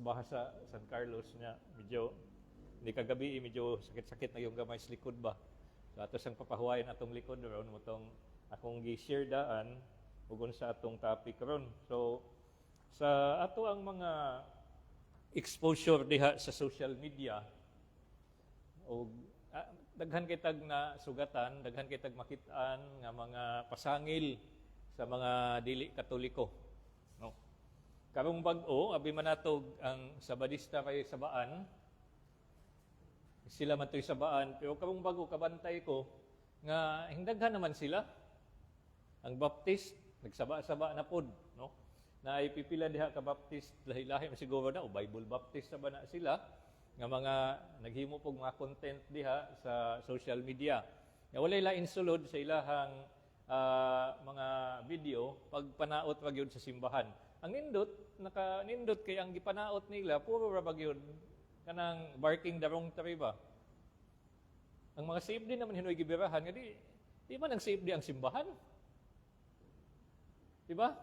baha sa San Carlos niya, medyo, hindi kagabi, medyo sakit-sakit na yung gamay sa likod ba. So ato sang papahuwayan atong likod ron, mutong akong gi-share daan, ugon sa atong topic ron. So, sa ato ang mga exposure diha sa social media, o daghan kitag na sugatan, daghan kitag makitaan nga mga pasangil sa mga dili katoliko. No? Karong bag-o, abi manatog ang Sabadista kay Sabaan, sila man to'y Sabaan, pero karong bag-o kabantay ko, nga hindaghan naman sila. Ang Baptist, nagsaba-saba na pod, no? Na ipipila diha ka Baptist, lahi-lahi siguro na, o Bible Baptist na ba na sila, nga mga naghimo pog mga content diha sa social media. Nga walay lain sulod sa ilahang mga video pag panaot ra gyud sa simbahan. Ang naka-nindot kay ang gipanaot nila puro ra gyud kanang barking the wrong tree ba. Ang mga saved din naman hinoy gibirahan nga di man ang saved ang simbahan. Di ba?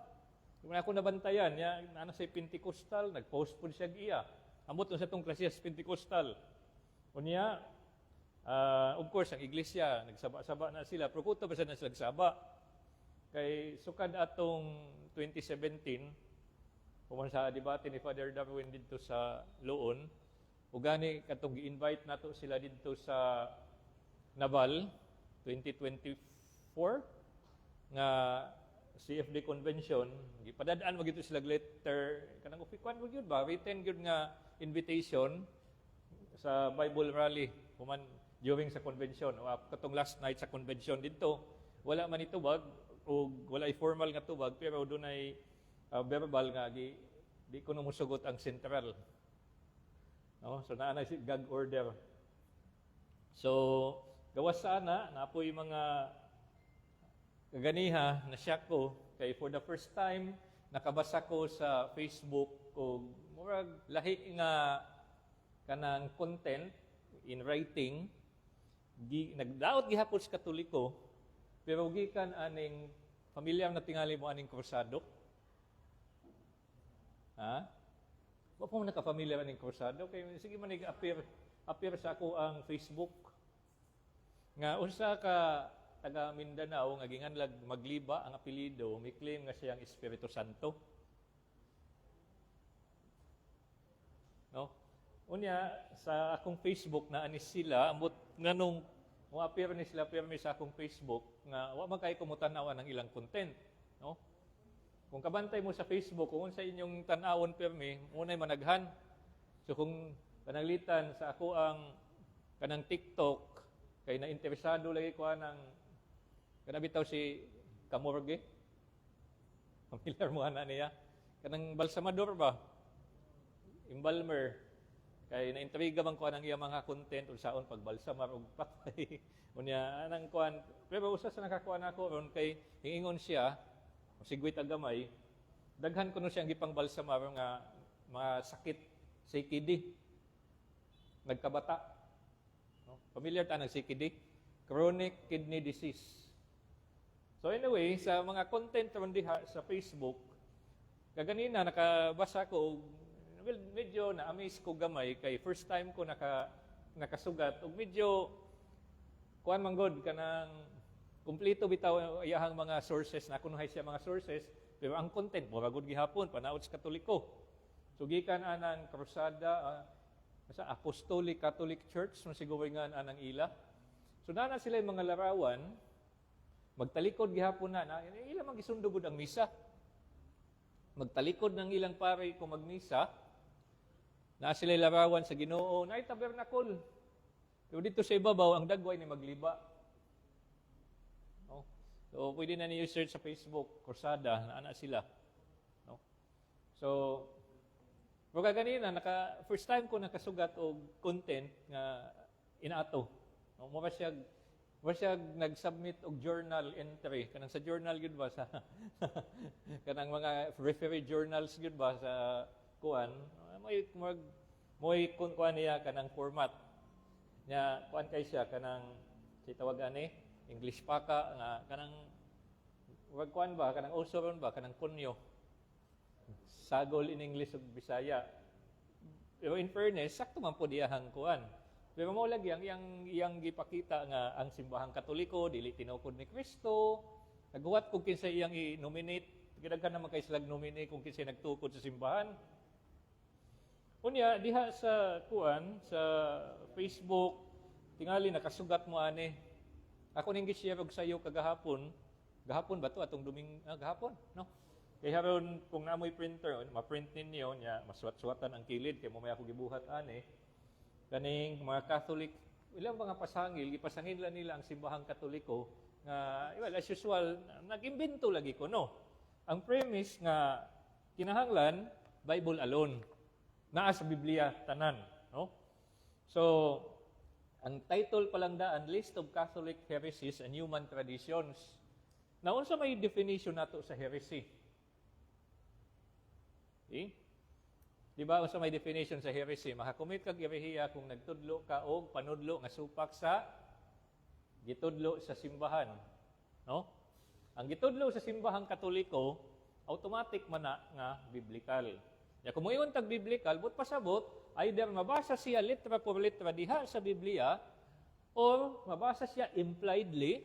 Kung ako nabantayan, ano sa Pentecostal, nag-post po siya giya. Amot sa itong klasiyas Pentecostal. Unya, of course, ang iglesia, nagsaba-saba na sila. Prokuto ba sila nagsaba? Kay sukad atong 2017, pumunta sa debate ni Father Darwin dito sa Loon, ugani katong gi-invite nato sila dito sa Naval 2024 nga CFD convention, gipadadaan mo gito sila letter kanang upikwan mo gyud ba written gyud nga invitation sa Bible rally human during sa convention o katong last night sa convention dito wala man itubag o wala formal nga tubag pero dunay verbal nga di ko numusugot ang central, no? So naa na si gag order. So gawas sana napoy mga kaganiha, nasyak ko, kay for the first time, nakabasa ko sa Facebook o murag lahi nga kanang content in writing, nagdaot gihapon sa Katoliko, pero gikan aning familiar na tingali mo aning krusado. Ha? Wa po naka-familiar aning krusado, kay sige man appear sa ako ang Facebook. Nga usa ka taga Mindanao nga ginganlag Magliba ang apelyido, may claim nga siyang Espiritu Santo. No? Unya sa akong Facebook na anis sila ambot nganong mo appear ni sila pirmi sa akong Facebook nga wa man kay kumutan-aw ang ilang content, no? Kung kabantay mo sa Facebook kung sa inyong tan-awon pirmi, unay managhan. So kung pananglitan sa ako ang kanang TikTok kay na interesado lagi ko nang kana bitaw si Camorgue. Familiar mo ana niya. Kanang balsamador ba? Embalmer. Kay naintriga man ko anang iya mga content unsaon pagbalsamar og patay. Unya anang kuan, pero usa sa nakakuan ako ron kay hingon siya, sigwit agamay, daghan kuno siyang gipang balsamar nga mga sakit sa CKD. Nagkabata. No? Familiar ta nang CKD? Chronic kidney disease. So anyway, sa mga content ron diha sa Facebook, kaganina nakabasa ko, well, medyo na-amaze ko gamay kay first time ko nakasugat ug medyo kuan man god kanang kumpleto bitaw iyahang mga sources na kunuhay siya mga sources pero ang content mura gud gihapon panaot sa Katoliko. So gikan anang krusada sa Apostolic Catholic Church no siguro nga anang ila. So na sila yung mga larawan magtalikod gihapon na ilang magisundugod ang misa. Magtalikod ng ilang pare kung magmisa. Na sila larawan sa Ginoo, na tabernacle. Pero dito sa ibabaw, ang dagway ni magliba. No? So, pwede na niyo search sa Facebook, Kursada, na ana sila. No? So, pero kanina, first time ko nakasugat og content nga inato. No? Mura siya nag-submit og journal entry. Kanang sa journal yun ba? Sa kanang mga referee journals yun ba sa kuan? May kuan niya kanang format. Nya kuan kay siya kanang si tawag ani English pa ka nga kanang wag kuan ba kanang uso ron ba kanang kunyo. Sagol in English ug Bisaya. Pero in fairness, sakto man po diyahang kuan. Pero mo lagi ang gipakita nga ang simbahang Katoliko dili tinukod ni Kristo. Naghuwat kung kinsa iyang i-nominate, gidaghan naman kay sila nominate kung kinsa nagtukod sa simbahan. Unya diha sa kuan sa Facebook tingali nakasugat mo ani. Ako ning gi-share og sayo kagahapon. Gahapon ba to atong gahapon, no? Kay haron kung naamoy printer, ma-print ninyo nya masuwat-suwatan ang kilid kay mo may ako gibuhat ani. Kaning mga Catholic, ilang mga pasangil, gipasangil nila ang simbahang Katoliko nga well as usual nag-imbento lagi ko no. Ang premise nga kinahanglan Bible alone. Naa sa Biblia tanan, no? So ang title pa lang daan, List of Catholic Heresies and Human Traditions. Na unsa may definition nato sa heresy? Okay? Diba unsa may definition sa heresy? Makakomit kag herehiya kung nagtudlo ka og panudlo nga supak sa gitudlo sa simbahan, no? Ang gitudlo sa simbahang Katoliko automatic man na nga biblical. Ya kung moingon tag biblical, but pasabot either mabasa siya letra por letra diha sa Biblia or mabasa siya impliedly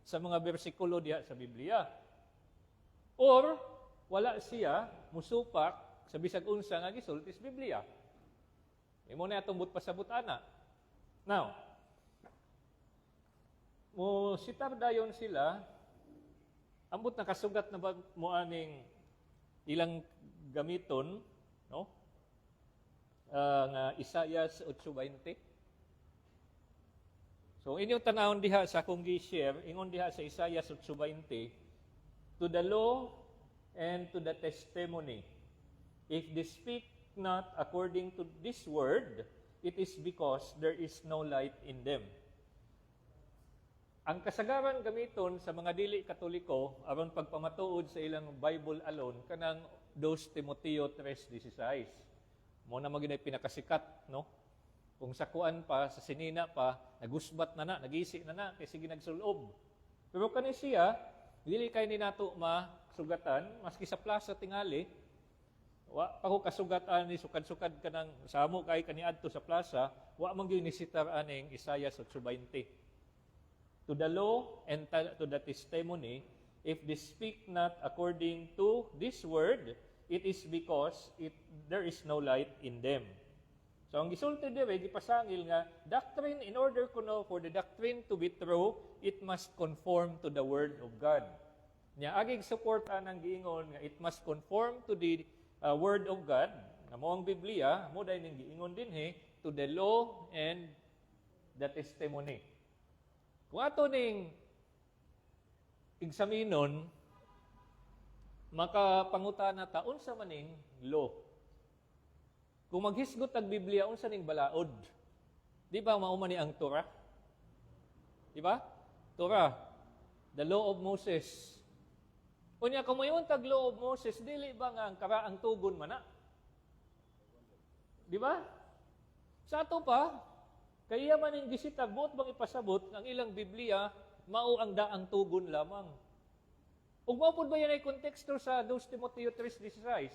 sa mga bersikulo diha sa Biblia. Or wala siya musupak sa bisag unsa nga gisulti sa Biblia. Imo na atong but pasabot ana. Now, mo sitar dayon sila ambot nakasugat na ba mo aning ilang gamiton, no? Nga Isaias 8:20. So inyong tanawon diha sa akong gi-share, ingon diha sa Isaias 8:20, to the law and to the testimony, if they speak not according to this word, it is because there is no light in them. Ang kasagaran gamiton sa mga dili Katoliko aron pagpamatuod sa ilang Bible alone kanang 2 Timoteo 3:16. Mo na maginay pinakasikat, no? Kung sa kuan pa, sa sinina pa, nagusbat na nagisi na kay sige nagsulob. Pero kani siya, dili kay ni nato masugatan maski sa plaza tingali. Wa pa ko kasugatan ni sukad-sukad kanang samo kay kaniadto sa plaza, wa man gyud ni sitar aning Isaias 8:20. To the law and to the testimony, if they speak not according to this word, it is because there is no light in them. So ang gisulti dire gipasangil nga doctrine, in order for the doctrine to be true, it must conform to the word of God. Nya agig support anang giingon nga it must conform to the word of God, nga mo ang Biblia, mo dahil ning giingon dinhi to the law and the testimony. Kung ato ning examinon, makapangutana ta unsa maning law. Kung maghisgot ang Biblia, unsa ning balaod? Di ba mao man ni ang Torah? Di ba? Torah, the law of Moses. Unya kung mayon tag law of Moses, dili ba nga ang karaang tugon man na? Di ba? Sa ato pa, kaya man ning gisita, buot bang ipasabot ang ilang Biblia, mao ang daang tugon lamang. Ug mao pud ba yan ay konteksto sa 2 Timoteo 3:16?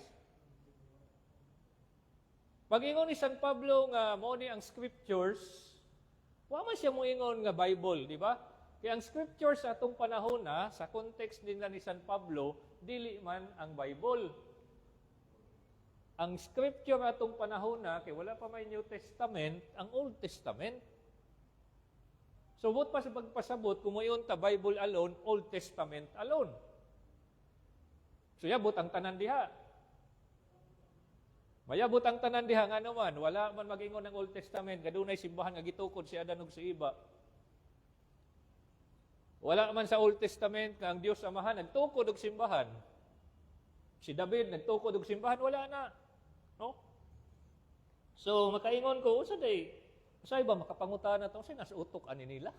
Pag-ingon ni San Pablo nga mao ni ang scriptures, wa man siya moingon nga Bible, di ba? Kaya ang scriptures sa atong panahon sa context din ni San Pablo, dili man ang Bible. Ang scripture atong panahon kay wala pa may New Testament, ang Old Testament. So, but pa sa pagpasabot, kung mayon ta Bible alone, Old Testament alone. So, yabot ang tanan diha. Mayabot ang tanan diha nga naman, wala man mag-ingon ng Old Testament, kadunay simbahan nga gitukod si Adan ug si Iba. Wala man sa Old Testament nga ang Dios Amahan nagtukod og simbahan. Si David nagtukod og simbahan, wala na. No? So, makaingon ko, usay ba makapangutana to? Usay nasa utok ani nila?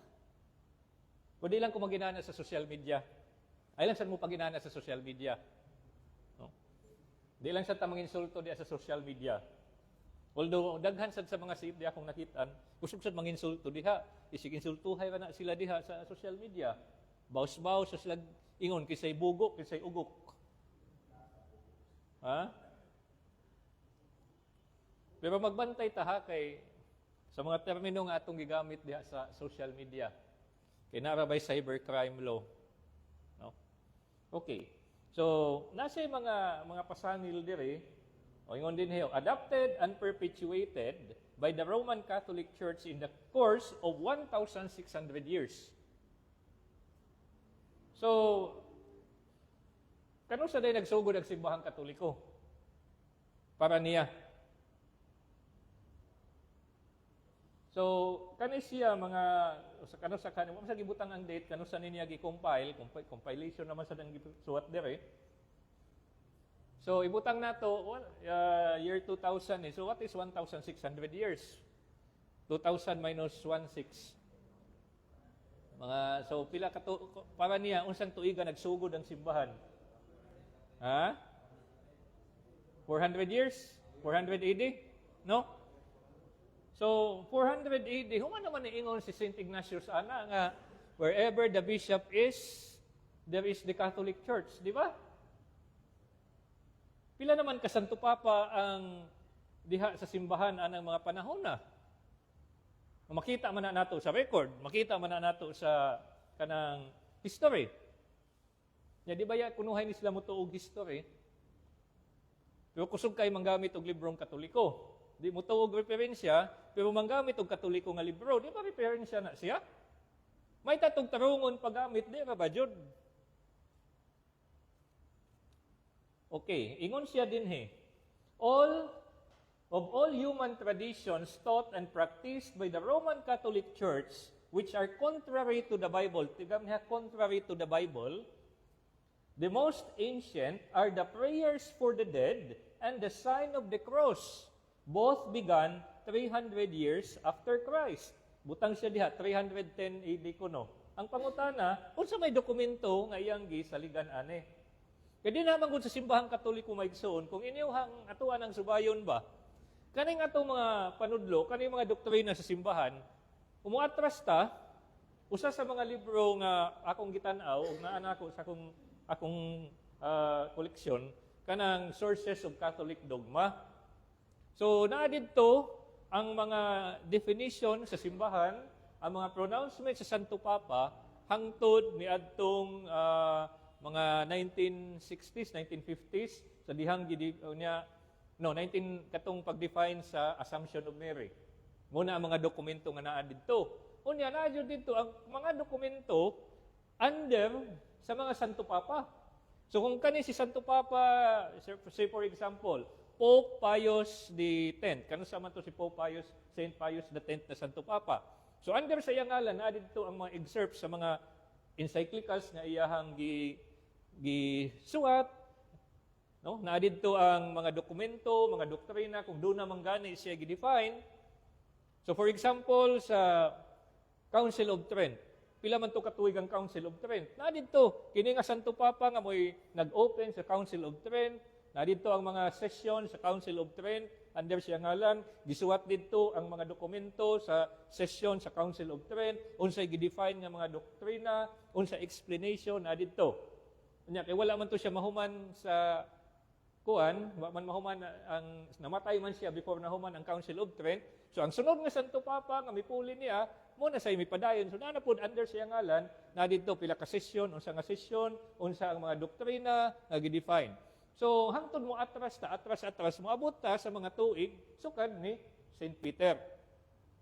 Kundi lang ko maginana sa social media. Ay lang saan mo paginana sa social media. No? Di lang sa tamang insulto diya sa social media. Although, daghan sad sa mga sip diya akong nakitaan, kusog sad manginsulto diha. Isig insultuhay na sila diha sa social media. Baus-baus sa sila ingon, kisay bugok, kisay ugok. Ha? Pero magbantay ta ha kay sa mga termino nga atong gigamit diha sa social media. Kay nara by cybercrime law. No? Okay. So, nasa mga pasangil dire, o ingon din hiyo, adopted and perpetuated by the Roman Catholic Church in the course of 1,600 years. So, kano sa day nagsugod ang simbahang Katoliko? Para niya. So, kani siya kano sa kanimo sa gibutang ang date, kano sa niya compilation naman sa dang suwat dire. So, ibutang nato year 2000 eh. So, what is 1,600 years? 2,000 minus 1,600. So pila ka para niya unsang tuiga nagsugod ang simbahan? Ha? 400 years? 400 AD? No? So 400 AD, human naman niingon si St. Ignatius ana nga wherever the bishop is, there is the Catholic Church, di ba? Pila naman ka Santo Papa ang diha sa simbahan anang mga panahon na? Makita man na nato sa record, makita man na nato sa kanang history. Ya di ba ya kunuhay ni sila mo tuog history? Pero kusog kay manggamit og librong Katoliko. Di mo tuog referensya, pero manggamit og Katoliko nga libro, di ba referensya na siya? May tatong tarungon paggamit di ra ba jud? Okay, ingon siya dinhi. Of all human traditions taught and practiced by the Roman Catholic Church, which are contrary to the Bible, tigam niya, contrary to the Bible, the most ancient are the prayers for the dead and the sign of the cross. Both began 300 years after Christ. Butang siya diha, 310 AD kuno. Ang pangutana, unsa may dokumento nga iyang gisaligan ani? Kaya di naman kung sa simbahang Katoliko maigsoon, kung inyuhang atuan ang subayon ba, kaning atong mga panudlo, kaning mga doktrina sa simbahan, umuatras ta, usa sa mga libro nga akong gitan-aw, ug naa nako sa akong koleksyon, kanang Sources of Catholic Dogma. So, naa didto ang mga definition sa simbahan, ang mga pronouncement sa Santo Papa, hangtod ni adtong mga 1960s, 1950s, sa dihang niya, 19 katong pag-define sa Assumption of Mary. Muna ang mga dokumento nga naa didto. Unya naa jud didto ang mga dokumento under sa mga Santo Papa. So kung kani si Santo Papa, say for example, Pope Pius X, kano sa man to si Pope Pius, Saint Pius X na Santo Papa. So under sa iyang ngalan naa didto ang mga excerpts sa mga encyclicals nga iyahang gisuwat. No? Naadito ang mga dokumento, mga doktrina, kung doon naman gani siya gi-define. So for example, sa Council of Trent, pila man to katuig ang Council of Trent. Naadito, kini nga Santo Papa nga mo'y nag-open sa Council of Trent. Naadito ang mga session sa Council of Trent, under siya ngalan, gisuwat dito ang mga dokumento sa session sa Council of Trent, unsay gi-define nga mga doktrina, unsay explanation, naadito. Kaya wala man to siya mahuman sa man mahuman ang namatay man siya before nahuman ang Council of Trent. So ang sunod nga Santo Papa nga mipuli niya muna say mipadayon. So nanapod under siya ngalan na dito pila ka session, unsa nga session, unsa ang mga doktrina nga gi-define. So hangtod mo atras moabot ta sa mga tuig sukad ni St. Peter.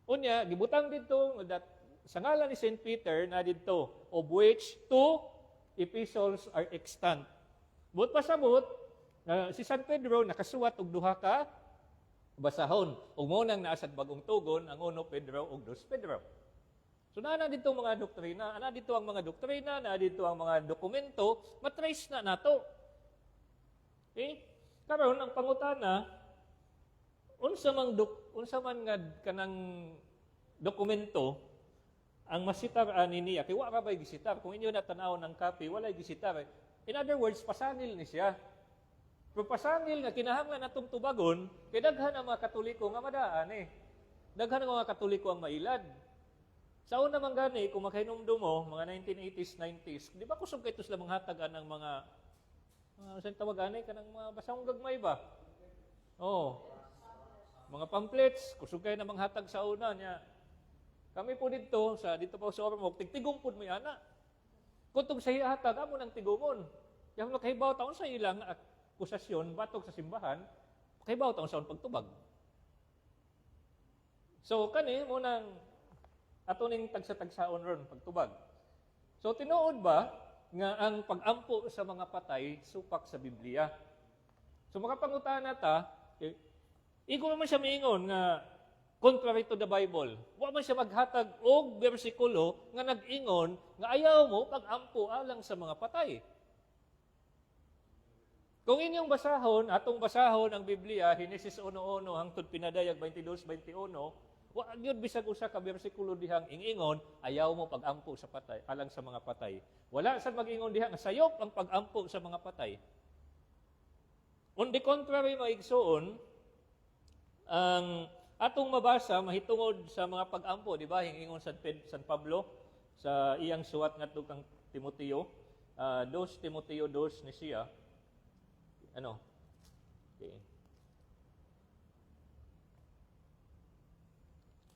Unya gibutang dito that sa ngalan ni St. Peter na dito of which 2 epistles are extant. But pasabot si San Pedro nakasuwat og duha ka basahon. Ug mo nang naasad bagong tugon ang 1 Pedro ug 2 Pedro. So naa dito mga doktrina, ana dito ang mga doktrina, naa dito ang mga dokumento, matrace na nato. Okay? Karon ang pangutana, unsa man nga kanang dokumento ang masitar ani niya kay wa ra bay gisitar kung inyo na tan-aw ng copy walay gisitar. In other words, pasangil ni siya. Pero pasangil nga kinahanglan natong tubagon, kay daghan ang mga Katoliko nga madaan eh. Daghan ang mga Katoliko ang mailad. Sa una man gani, kung makahinumdum mo, mga 1980s, 90s, di ba kusog kayo sila manghatagan ng mga, saan tawag ani, kanang mga basang gagmay ba? Oo. mga pamphlets, kusog kayo na manghatag sa una niya. Kami po dito po sa Ormoc, tigtigong po may ana. Kung sa hihatag, amo ng tigumon. Yung nakahibaw taon sa ilang akusasyon, batok sa simbahan, kahibaw taon sa pagtubag. So, kani, munang atuning tagsa-tagsaon ron, pagtubag. So, tinuod ba nga ang pag-ampo sa mga patay, supak sa Biblia? So, makapangutan nata, iko naman siya miingon nga contrary to the Bible. Wa man siya maghatag og bersikulo nga nag-ingon nga ayaw mo pag-ampo alang sa mga patay. Kung inyong basahon, atong basahon ang Biblia, Henesis 1:1 hangtod Pinadayag 22:21, wa gyud bisag usa ka bersikulo dihang ingon ayaw mo pag-ampo sa patay alang sa mga patay. Wala sad mag-ingon diha nga sayop ang pag-ampo sa mga patay. On the contrary, maigsoon, ang atong mabasa mahitungod sa mga pag-ampo, di ba? Hingingon San Pablo sa iyang suwat ngadto kang Timoteo, 2 Timoteo 2 ni siya. Ano? Okay.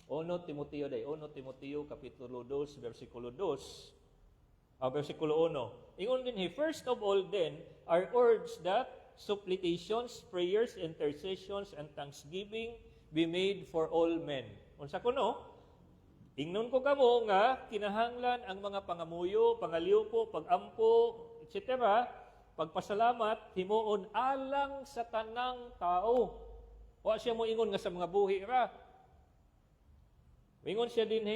1 Timoteo kapitulo 2 versikulo 2. Versikulo 1. Ingon din first of all then are urged that supplications, prayers, intercessions, and thanksgiving be made for all men. Unsa kuno? Ingnon ko kamo nga kinahanglan ang mga pangamuyo, pangaliuko, pagampo, etc. Pagpasalamat himuon alang sa tanang tao. Wa siya mo ingon nga sa mga buhi ra. Ingon siya din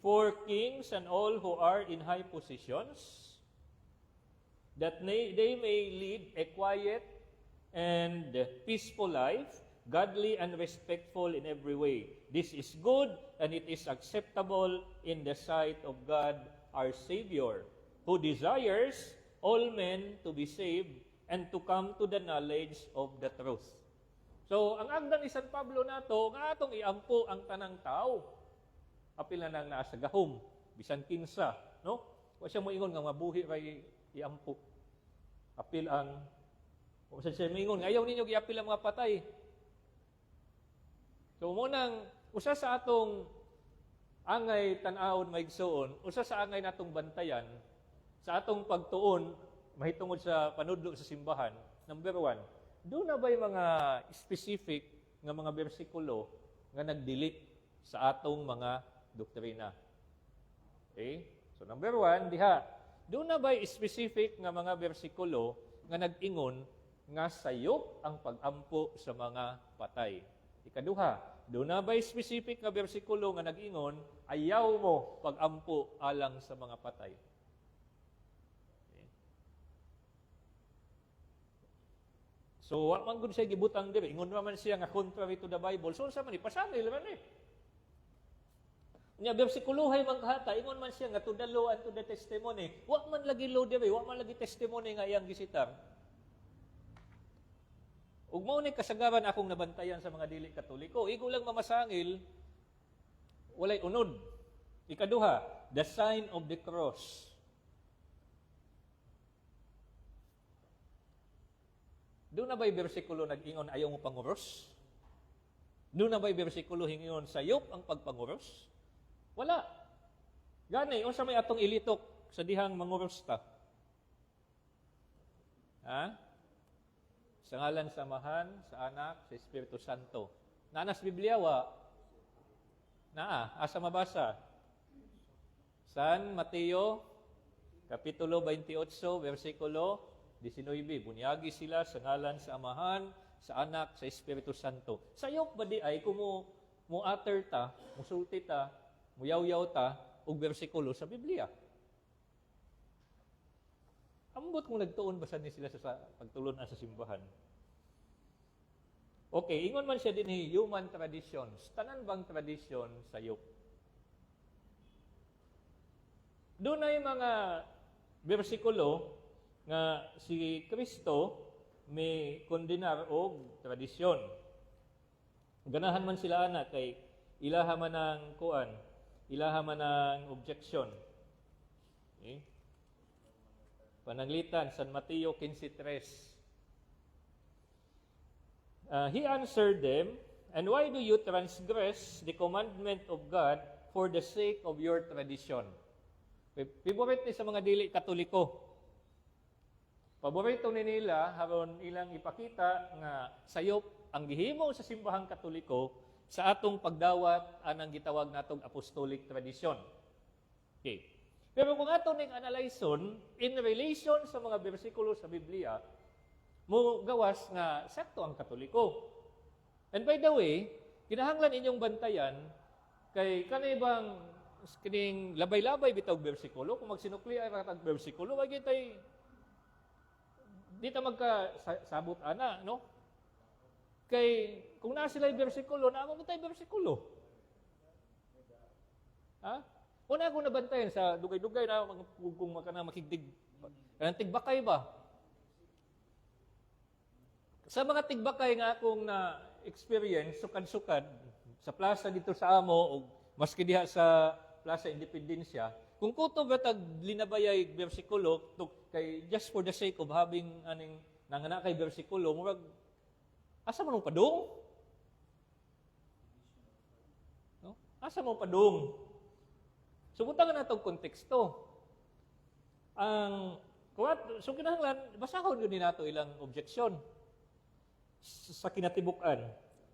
for kings and all who are in high positions, that they may lead a quiet and peaceful life, godly and respectful in every way. This is good and it is acceptable in the sight of God our Savior, who desires all men to be saved and to come to the knowledge of the truth. So, ang agdan ni San Pablo nato, nga atong iampo ang tanang tao. Apil na nang nasa gahom, bisan kinsa, no? Wa siya mo ingon nga mabuhi ray iampo. Apil ang o siya moingon, ayaw ninyo giapil ang mga patay. So munang usa sa atong angay tan-awon maigsuon, usa sa angay natong bantayan sa atong pagtuon mahitungod sa panudlo sa simbahan. Number 1, do na ba'y mga specific nga mga bersikulo nga nagdili sa atong mga doktrina? Okay? So number 1, diha, do na ba'y specific nga mga bersikulo nga nag-ingon nga sayop ang pag-ampo sa mga patay? Ikaduha, do na ba'y specific nga bersikulo nga nag-ingon ayaw mo pag-ampo alang sa mga patay? Okay. So, wa man gud siya gibutang diri. Ingon naman siya nga contrary to the Bible. So, sa man ipasangil man Nya bersikulohay manghata, ingon man siya nga to the law and to the testimony. Wa man lagi law diri, wa man lagi testimony nga iyang gisitar. Ug mao ni kasagaran akong nabantayan sa mga dili Katoliko. Igo lang mamasangil, walay unod. Ikaduha, the sign of the cross. Doon na ba'y bersikulo nag-ingon ayaw mo panguros? Doon na ba'y bersikulo hingingon sayop ang pagpanguros? Wala. Gani, unsa may atong ilitok sa dihang manguros ta? Ha? Sa ngalan samahan, sa anak, sa Espiritu Santo. Nanas Biblia wa? Naa, asa mabasa? San Mateo, Kapitulo 28, versikulo 19. Bunyagi sila sa ngalan sa Amahan, sa Anak, sa Espiritu Santo. Sayop ba di ay kung mo utter ta, musulti ta, muyaw-yaw ta, og bersikulo sa Biblia? Ambot kung nagtuon ba ni sila sa pagtulunan sa simbahan? Okay, ingon man siya din human traditions. Tanan bang tradisyon sayop? Doon ay mga bersikulo nga si Kristo may kondenar og tradisyon. Ganahan man sila ana kay ilaha man ang kuan, ilaha man ang objection. Okay? Pananglitan, San Mateo 15:3. He answered them, And why do you transgress the commandment of God for the sake of your tradition? Favorite ni sa mga dili Katoliko. Paborito ni nila haron ilang ipakita nga sayop ang gihimo sa simbahang Katoliko sa atong pagdawat anang gitawag natong apostolic tradition. Okay. Pero kung ato ning analyson in relation sa mga bersikulo sa Biblia, mo gawas nga sakto ang Katoliko. And by the way, kinahanglan inyong bantayan kay kanay bang kining labay-labay bitaw bersikulo kung magsinukli ay ratag bersikulo wagi tay di ta magkasabot ana, no? Kay kung naa sila bersikulo, naa mo tay bersikulo. Ha? Una ko nabantayan sa dugay-dugay na kung makana makigdig kanang tigbakay ba? Sa mga tigbakay nga akong na experience sukad-sukad sa plaza dito sa amo o maski diha sa Plaza Independencia, kung kuto batag linabayay bersikulo kay just for the sake of having aning nangana kay bersikulo, murag asa man mo padung? No? Asa mo padung? Subutan na natong konteksto. So kinahanglan basahon gyud nato ilang objection sa kinatibukan.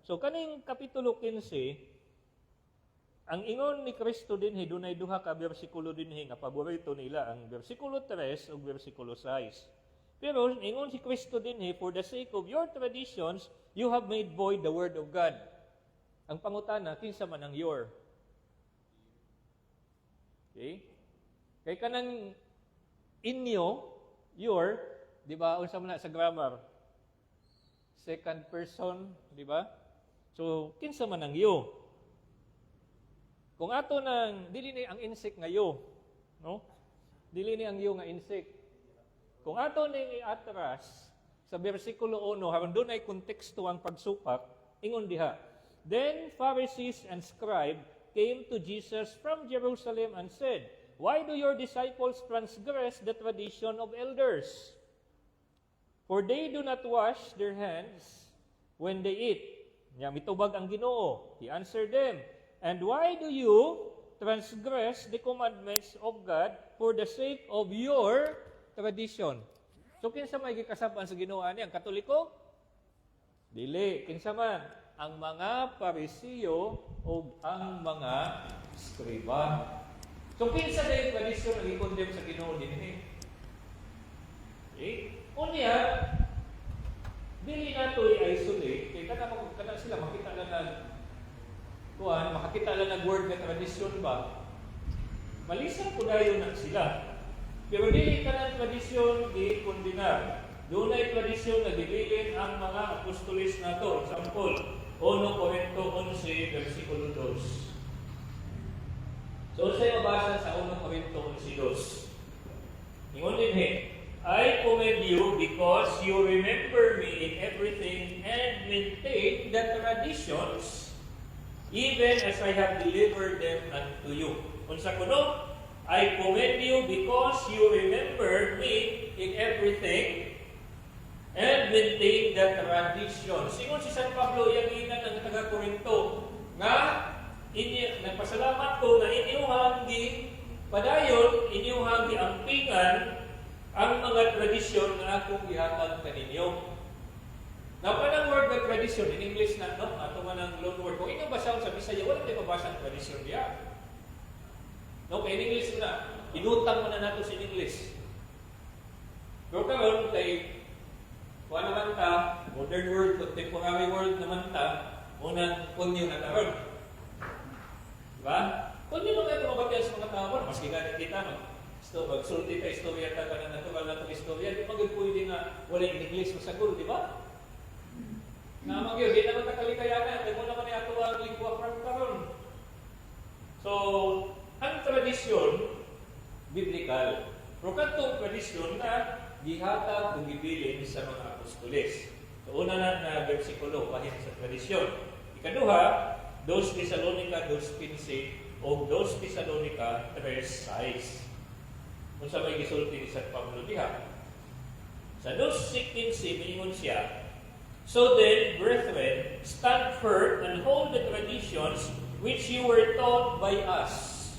So kaning kapitulo 15, ang ingon ni Kristo dinhi dunay duha ka bersikulo dinhi nga paborito nila, ang bersikulo 3 ug bersikulo 6. Pero ingon si Kristo dinhi, for the sake of your traditions, you have made void the word of God. Ang pangutana, kinsa man ang your? Okay? Kay kanang inyo, your, di ba, unsa man na sa grammar? Second person, di ba? So, kinsa man ang you? Kung ato nang dili ni ang insect nga you, no? Dili ni ang you nga insect. Kung ato ning iatras sa bersikulo 1, haron dunay konteksto ang pagsupak, ingon diha. Then Pharisees and scribes came to Jesus from Jerusalem and said, "Why do your disciples transgress the tradition of elders? For they do not wash their hands when they eat." Nya mitubag ang Ginoo. He answered them, "And why do you transgress the commandments of God for the sake of your tradition?" So kinsa may gikasapan sa Ginoo ani ang Katoliko? Dili, kinsa man ang mga Pariseo o ang mga Skriba. So kinsa day tradition ang i-condemn sa Ginoo dinhi? Unya, dili nato i-isolate kay kana sila makita lang makakita lang ng word na tradisyon ba? Malisang po dayo na sila. Pero dili ka ng tradisyon i-kondinar. Doon ay tradisyon na dibilin ang mga apostolis na to. Example, 1 Corinto 11, versikulo 2. So, sa'yo mabasa sa 1 Corinto 11, 2. Ingon din I commend you because you remember me in everything and maintain the traditions even as I have delivered them unto you. Unsa kuno? I commend you because you remembered me in everything and maintain the tradition. Singon si San Pablo yang ina ng taga Corinto nga nagpasalamat ko na inyong gi padayon, inyong giampingan ang mga tradisyon na akong gihatag kaninyo. Now, kanang word na tradition, in English na, no? Ato man ang loan word. Kung inyong basahon sa Bisaya, walang di mabasa ang tradisyon diya. No, kaya in English na, inutang mo na nato sa English. Pero karon kay, kung naman ta, modern world, contemporary world naman ta, unang kunyo na karon. Diba? Kunyo na kayo mabagyan sa mga tao, mas giganit kita, no? Magsulti ka, istorya ka na natural na itong istorya, di magod pwede nga walang English masagulo, di ba? Namang yun, di naman kakalikayanan. Di mo naman ato ang lingua franca ron. So, ang tradisyon, biblical. Pero katong tradisyon na gihatag o gibilin sa mga apostoles. So, una na versikulo, kahit sa tradisyon. Ikaduha, 2 Tesalonica 2.15 o 2 Tesalonica 3.6. Kung sa may gisulti ni San Pablo diha. Sa 2.15, mingon siya, So then, brethren, stand firm and hold the traditions which you were taught by us,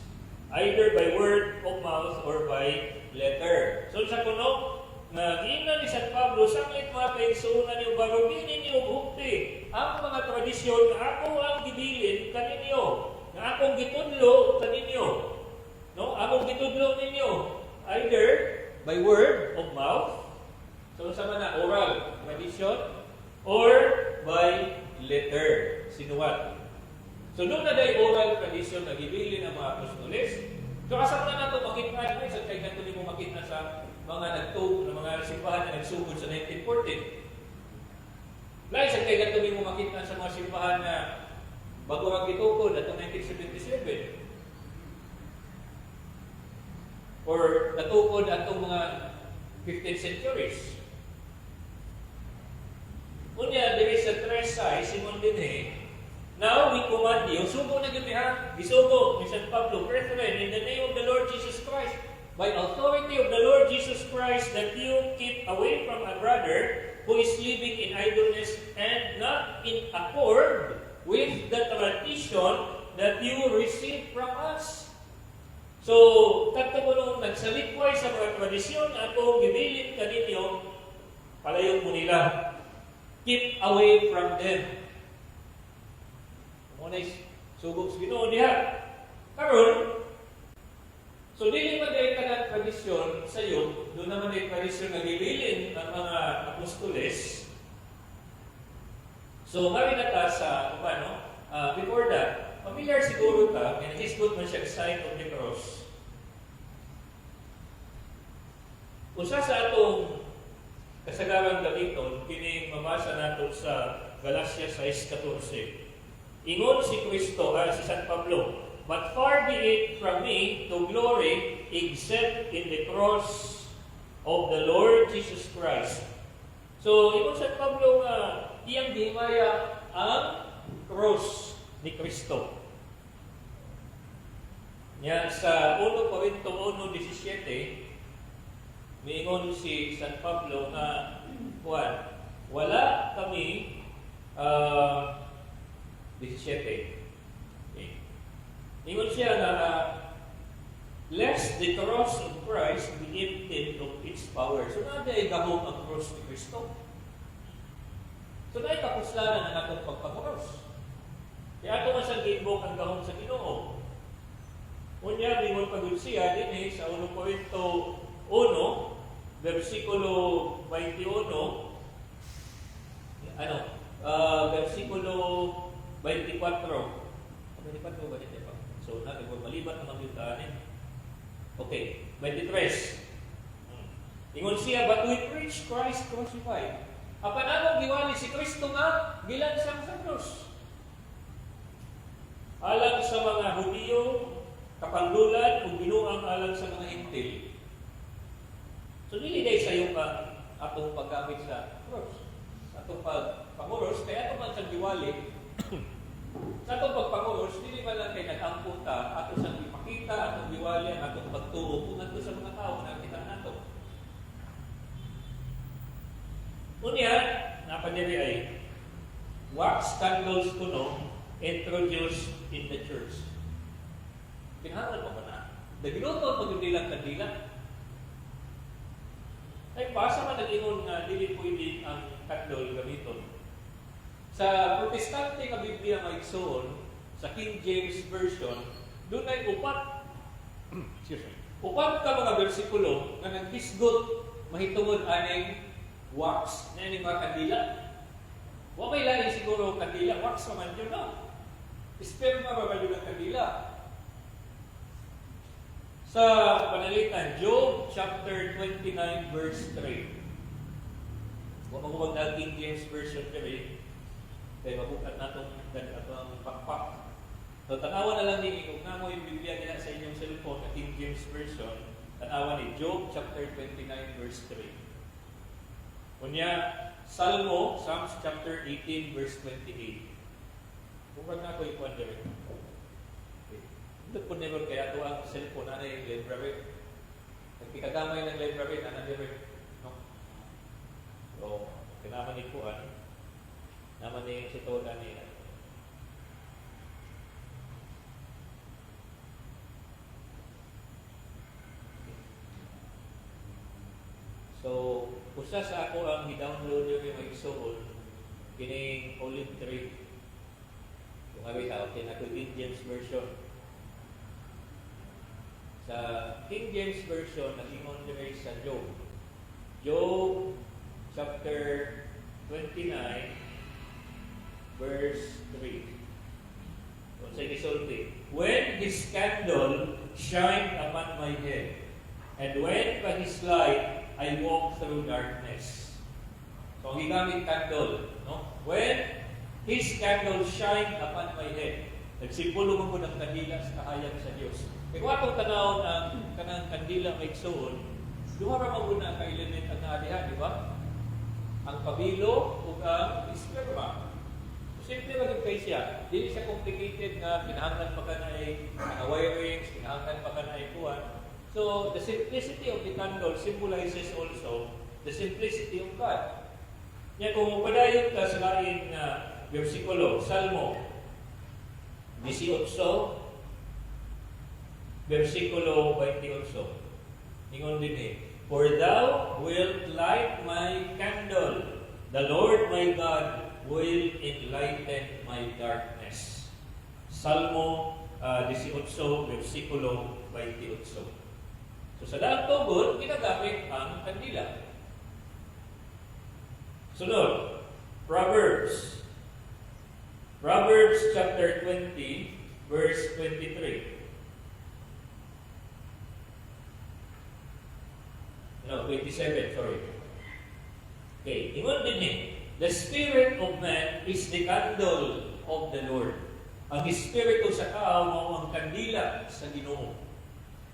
either by word of mouth or by letter. So sa kuno, nga giingnan ni San Pablo, sanglit mga kaigsuunan niyo, barugin ninyo bukti ang mga tradisyon na ako ang gibilin kaninyo, na akong gitudlo kaninyo. No? Akong gitudlo ninyo, either by word of mouth, so sama na oral tradition, or by letter, sinuwat. So doon na dahil oral tradition na gibilin ng mga apostoles. So asam na nato makita ay sa kay kanto mo makita sa mga nagtuo ng mga simbahan na nagsugod sa 1914. Lain sa kay kanto mo makita sa mga simbahan na bago ang gitukod atong 1977. Or natukod atong mga 15th centuries. Unya, there is a Tresa, Simon Dinhe. Now we command you, sugo na gami ha, isugo ni San Pablo, brethren, in the name of the Lord Jesus Christ, by authority of the Lord Jesus Christ, that you keep away from a brother who is living in idleness and not in accord with the tradition that you received from us. So, kadto ko nung nagsalikway sa mga tradisyon na atong gibilin kaninyo, palayon mo nila. Keep away from them. Muna is sugog sa Ginoo diha. Karon, so dili man dahil ka ng tradisyon sa iyo, doon naman ay tradisyon na gibilin ng mga apostoles. So, kami na ta sa, before that, familiar siguro ta, and hisgot man siya sign of the cross. Usa sa atong kasagaran gamiton, kini mabasa nato sa Galacia 6:14. Ingon si Kristo, si San Pablo, but far be it from me to glory except in the cross of the Lord Jesus Christ. So, ingon San Pablo nga, iyang gihimaya ang cross ni Kristo. Nya sa 1 Corinto 1:17, miingon si San Pablo na wala kami 17. Okay. Ingon siya na lest the cross of Christ be emptied of its power. So na ay gahom ang cross ni Kristo. So na ay kapuslanan ang atong pagpapakross. Kaya ato man sa gibok ang gahom sa Ginoo. Unya mingon pagud siya dinhi sa 1 Corinto 1 versikulo 21 versikulo 24 ba dito pa? So natin kung malibat na magyutaan okay, 23 ingon siya, but we preach Christ crucified. Apan anong giwali si Kristo nga gilansang sa krus alang sa mga Hudiyo kapanglulan o binuang alang sa mga Hintil. So, dili dahil sa iyo ka atong paggamit sa cross. Atong pagpanguros, kaya atong man sa diwali, sa atong pagpanguros, dili man lang kay nag-amputa, atong sa ipakita, atong diwali, atong pagtuo, kung ato sa mga tao na kita nato. Unya, napaniri ay, wax candles kuno, introduced in the church. Kinahanglan pa ba na? Nagiluto pag hindi lang kandila. Ay basa man nag-ingon nga dili pwede ang kandol gamiton. Sa Protestante nga Biblia nga igsoon, sa King James Version, doon ay upat ka mga bersikulo na naghisgot mahitungod aning wax na ining mga kandila. Wa may lain siguro kandila, wax naman yun na. Sperma ba yun ang kandila? Sa panalitan, Job chapter 29 verse 3. Huwag magubag na King James Version kami. Kaya mabukat na itong pakpak. So, tanawan na lang din, kung nga mo yung Biblia nila sa inyong cellphone na King James Version, tanawan ni Job chapter 29 verse 3. Kunya, Psalms chapter 18 verse 28. Kung na ako ikuan direct. Hindi po never kaya ito ang cellphone na yung library. Nagkikagamay ng library na direct. No? So, kinaman ikuan. Naman ni si Toda niya. So, usa sa ako ang i-download yung mga igsoon, kining Olive Tree. Kung habitaw, kinako King James Version. Sa King James Version, nag-ingon din sa Job. Job chapter 29, verse 3. Kung sa isulti, when his candle shined upon my head, and when by his light I walk through darkness. So, ang gigamit candle, no? When his candle shine upon my head, nagsimbolo mo ng kandila sa kahayag sa Diyos. Kaya kung atong tanawon ang kanang kandila may igsoon, duha ra maguna ka element ang naadiha, di ba? Ang pabilo ug ang esperma. So, simple lang kayo siya. Dili siya complicated na kinahanglan pa ka na ay wirings, kinahanglan pa ka na ay kuwan. So, the simplicity of the candle symbolizes also the simplicity of God. Yan, kung padayon ka sa lain na versikulo, Salmo 18, versikulo 28. Ningon din for thou wilt light my candle, the Lord my God will enlighten my darkness. Salmo 18, versikulo 28. So sa daang tugod, ginagamit ang kandila. Sunod, Proverbs. Proverbs chapter 20, verse 23. No, 27, sorry. Okay, ingon din the spirit of man is the candle of the Lord. Ang espiritu sa tao mao ang kandila sa Ginoo,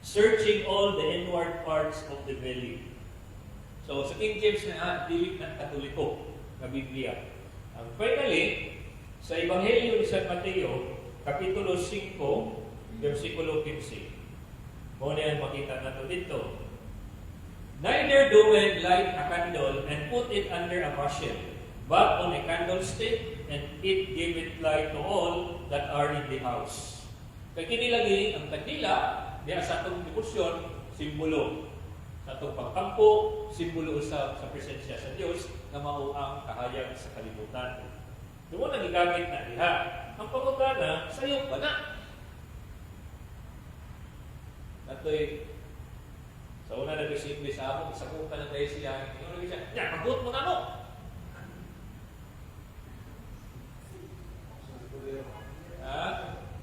searching all the inward parts of the belly. So, sa King James na dili ng Katoliko na Biblia. Finally, sa Ebanghelyo ni San Mateo, Kapitulo 5, versikulo 15. Muna yan makita nato dito. Neither do men light a candle and put it under a bushel, but on a candlestick, and it giveth light to all that are in the house. Kaya kinilagi ang kandila, diya sa atong devotion, simbolo. Sa atong pagkampo, simbolo sa presensya sa Diyos na mao ang kahayag sa kalibutan. Doon na gigamit na diha. Ang pagkana sa iyong bana. Natoy, sa una na simple sa ako, isa kong ka na tayo siya, yung nag siya, ya, pagbuot mo na mo!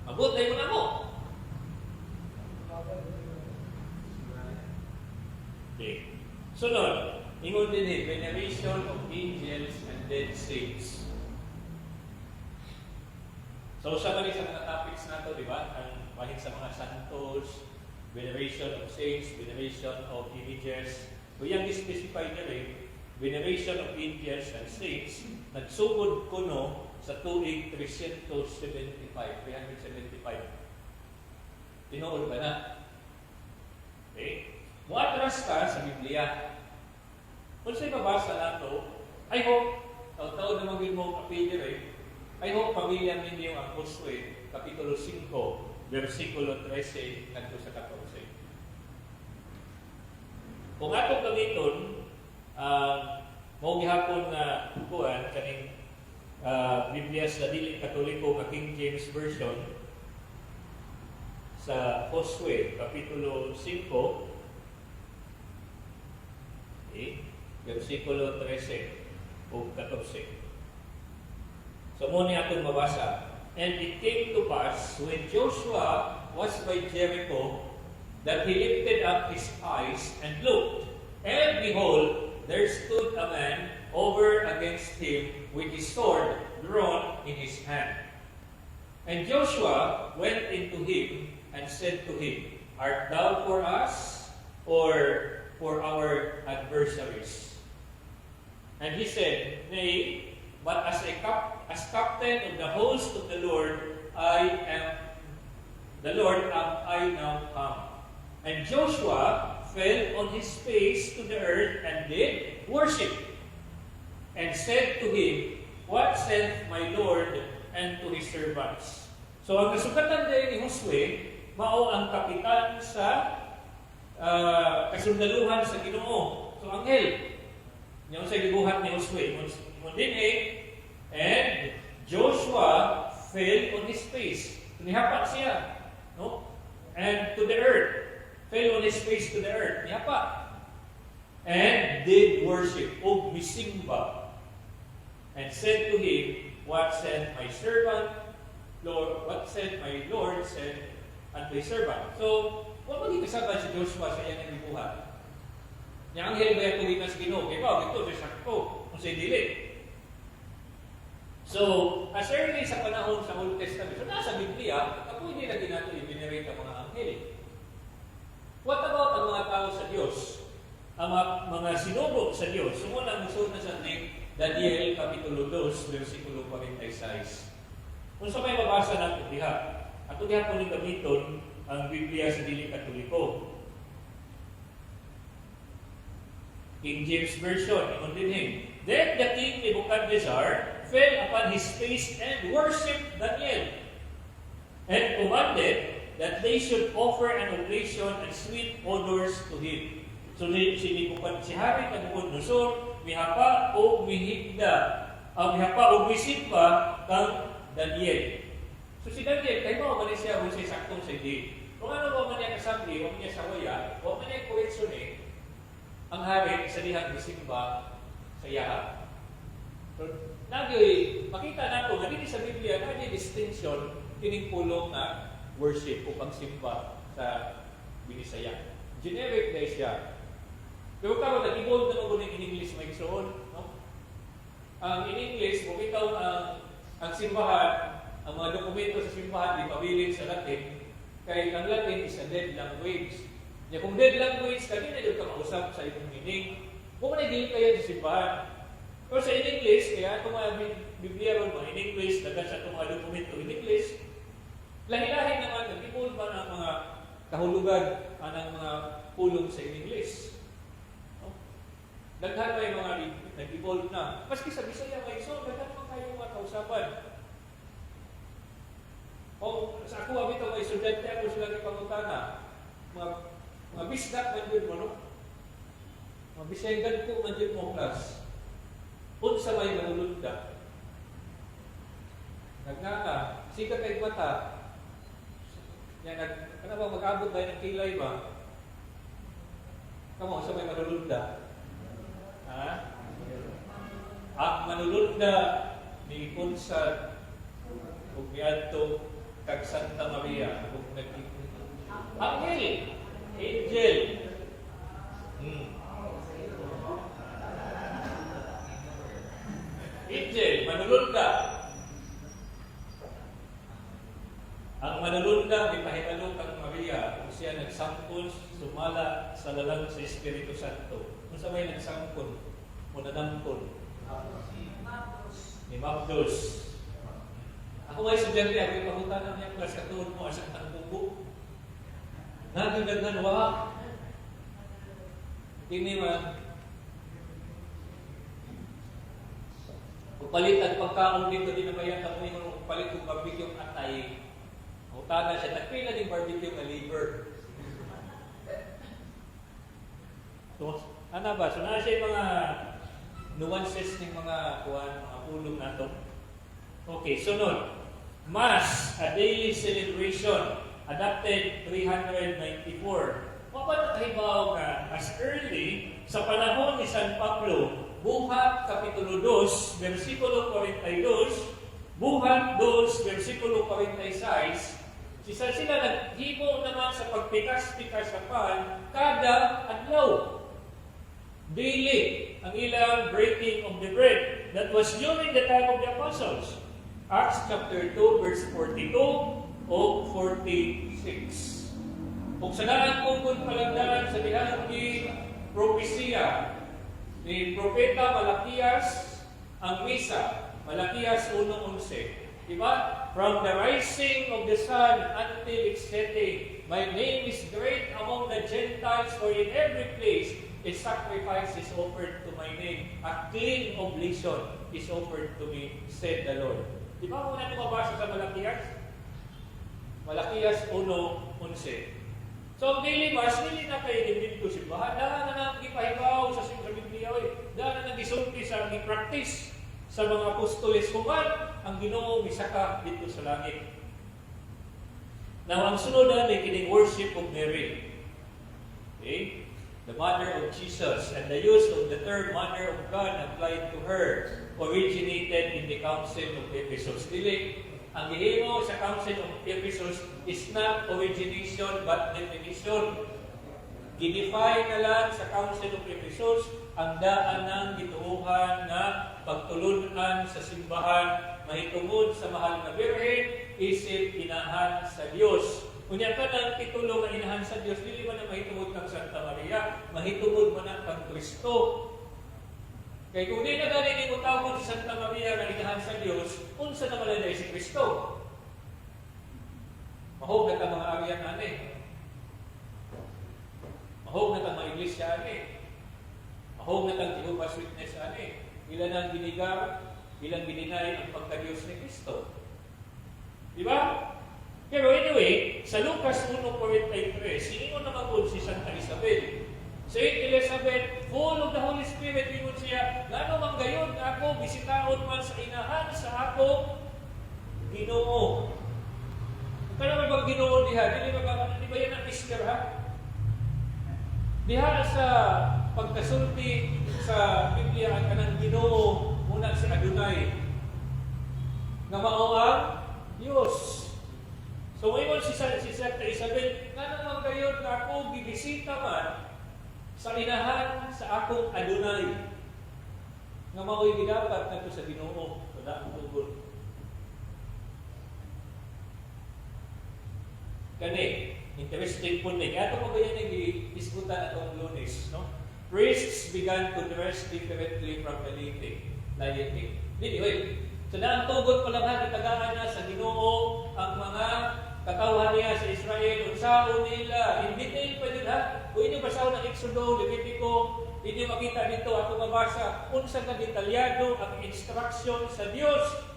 Mabuot tayo mo na mo! Okay. Sunod, ingon din veneration of angels and dead saints. So, sa mga topics na ito, di ba? Ang mahig sa mga santos, veneration of saints, veneration of images. So, yung specify niya rin, veneration of angels and saints, nagsugod ko no sa tuig 375. Tinuod ba na? Okay? Muatras ka sa Biblia. Kung sa'yo mabasa nato, I hope, taon na maging mo kapilyo I hope pamilya ninyo ang Josue, Kapitulo 5, versikulo 13, kanto sa 14. Kung atong gamiton, mao gihapon na kuan kaning Biblia sa dili Katoliko nga King James Version sa Josue, Kapitulo 5, versikulo 13 o 14. So, muna atong mabasa. And it came to pass, when Joshua was by Jericho, that he lifted up his eyes and looked, and behold, there stood a man over against him with his sword drawn in his hand. And Joshua went into him and said to him, Art thou for us, or for our adversaries? And he said, Nay, but as captain of the host of the Lord, am I now come. And Joshua fell on his face to the earth and did worship, and said to him, what saith my Lord and to his servants. So ang kasugatan din ni Josue, mao ang kapitan sa kasundaluhan sa Ginoo. So anghel, yung sa gibuhat ni Josue, din and Joshua fell on his face. Nihapak siya, no? And to the earth, fell on his face to the earth. Nihapak. And did worship, o misimba, and said to him, what said my servant, Lord, what said my Lord, said unto his servant. So, what magiging si Joshua sa iyang gibuhat? Niya anghel ba yung tuwinan sa Ginoo? Kaya ba, ito, sa sakto, kung sa'y dili. So, as early sa panahon sa Old Testament, so nasa Biblia, ako hindi na ginato i-venerate ang mga anghel. What about ang mga tao sa Diyos? Ang mga sinugo sa Diyos. So, muna, musunod na sa Daniel, Kapitulo 2, versikulo 46. Kung sa may mabasa natin diha, at diha po ni gamiton ang Biblia sa dili Katoliko. King James Version, ingon din him. Then the king Nebuchadnezzar fell upon his face and worshipped Daniel, and commanded that they should offer an oblation and sweet odors to him. So si Hari Nabucodonosor, mihapa o mihigda, mihapa o misimba kang Daniel. So si Daniel, kayo mo man siya kung siya saktong sa di. Kung ano mo man niya kasabli, o man niya sa waya, o man niya koretsyon ang hari sa dihang misimba sa yaha. So, makita nato nga dito sa Biblia, naging distinction kining pulong na worship o pagsimba sa Binisaya. Generic na siya. Pero karon nag-evolve na mo in English may gisuon, no? Ang in English, kung ikaw ang simbahan, ang mga dokumento sa simbahan di pabilin sa Latin, kaya ang Latin is a dead language. Ya kung dead language, kami na yung kamausap sa itong meaning. Kung na-deal kayo sa simbahan. Pero sa in English, kaya itong mga Biblia ron, in English, dagan sa itong mga dokumento in English, lahi-lahi naman, nag-evolve ba ng mga kahulugan ng mga pulong sa in English. No? Daghan may mga nag-evolve na. Maski sa Bisaya, may so, daghan naman kayo mga kausapan. O sa ako, abito, may estudyante ako sila ng pangutana. Mga bisdak man yun mo, no? Mga bisaygan ko man yun mo, class. Unsa may manulunda. Nagnaka, sikat kay mata. Yan, ano ba, mag-abot ba ng kilay ba? Kamo, unsa may manulunda? Ha? Manulunda ni Kunsad ug miadto kag Santa Maria ug Angel. Angel. Angel, manulunda. Ang manulunda, may pahitalo kang Maria kung siya nagsampol, sumala sa lalang sa Espiritu Santo. Kung sa may nagsampol, o nadampol. Ni Mabdos. Ako may estudyante, ako yung pangutanan niya, plus katuon mo, asang tangbubo. Nagagandang wa. Hindi man. Upalit at pagkaon dito, di na bayan kami yung upalit kong barbecue atay. Utana siya, nagpila din barbecue na liver. So, ano ba? So, na siya yung mga nuances ng mga pulong nato. Okay, sunod. Mass, a daily celebration. Adapted 394. Mapanahibaw na as early sa panahon ni San Pablo, Buhat Kapitulo 2, versikulo 42, Buhat 2, versikulo 46, sila naghibo naman sa pagpikas-pikas sa pan kada adlaw. Daily, ang ilang breaking of the bread. That was during the time of the apostles. Acts chapter 2, verse 42 o 46. Kung sa daan kung palagdaan sa dihang ni propesya ni Propeta Malakias ang misa, Malakias 1:11. Diba? From the rising of the sun until its setting, my name is great among the Gentiles, for in every place a sacrifice is offered to my name, a clean oblation. is offered to me, said the Lord. Di ba muna ito mabasa sa Malakias? Malakias 1:11. So, ang daily mass, hindi na kayo dito simbahan. Dahil na nang ipahibaw sa Biblia, dahil na nag-isulti sa i-practice sa mga apostoles kung ang Ginoo misaka dito sa langit. Now, ang sunod na kining worship of Mary. Okay? The mother of Jesus, and the use of the term mother of God applied to her originated in the Council of Ephesus. Dili, ang gihimo sa Council of Ephesus is not origination but definition. Ginify na lang sa Council of Ephesus ang daan ng gituuhan na pagtulunan sa simbahan, mahitungod sa mahal na Birhen, isip inahan sa Diyos. Kunya ka ng titulo nga inahan sa Diyos, dili man na mahitungod kang Santa Maria, mahitungod man na kang Kristo. Kaya kung di na galing ni utawon si Santa Maria na inahan sa Diyos, unsa na maladay si Kristo? Mahog na ka mga Aryan ane. Mahog na ka mga Iglesia ane. Mahog na kang Jehovah's Witness ane. Ilan ang ginigar, ilang gininay ang pagka-Diyos ni Kristo. Di ba? Pero anyway, sa Lucas 1:43, sino naman po si Santa Isabel? Saint Elizabeth, full of the Holy Spirit, ingon siya, gano man gayon ako, bisitaon man sa inahan sa ako, Ginoo. Kaya may bang Ginoo diha? Di ba yan ang mister ha? Diha sa pagkasulti sa Biblia ang kanang Ginoo, muna si Adonai. Nga mao ang Diyos. So ngayon si Santa Isabel, nga naman kayo na ako bibisita man sa inahan sa akong Adonai. Nga mao'y gidapat na ito sa Ginoo. Wala ang tugod. Kani, interesting po na. Kaya ito pa ba yan nag-iskutan atong Lunes, no? Priests began to dress differently from the laity. Anyway, so na ang tugod pa lang ha, itagaan na sa Ginoo ang mga katawhan niya sa Israel, unsaon nila, in detail pa din ha. Kung inyo basahon ng Exodo, Levitico, inyo makita dito, ako mabasa, unsa ka detalyado ang instruction sa Diyos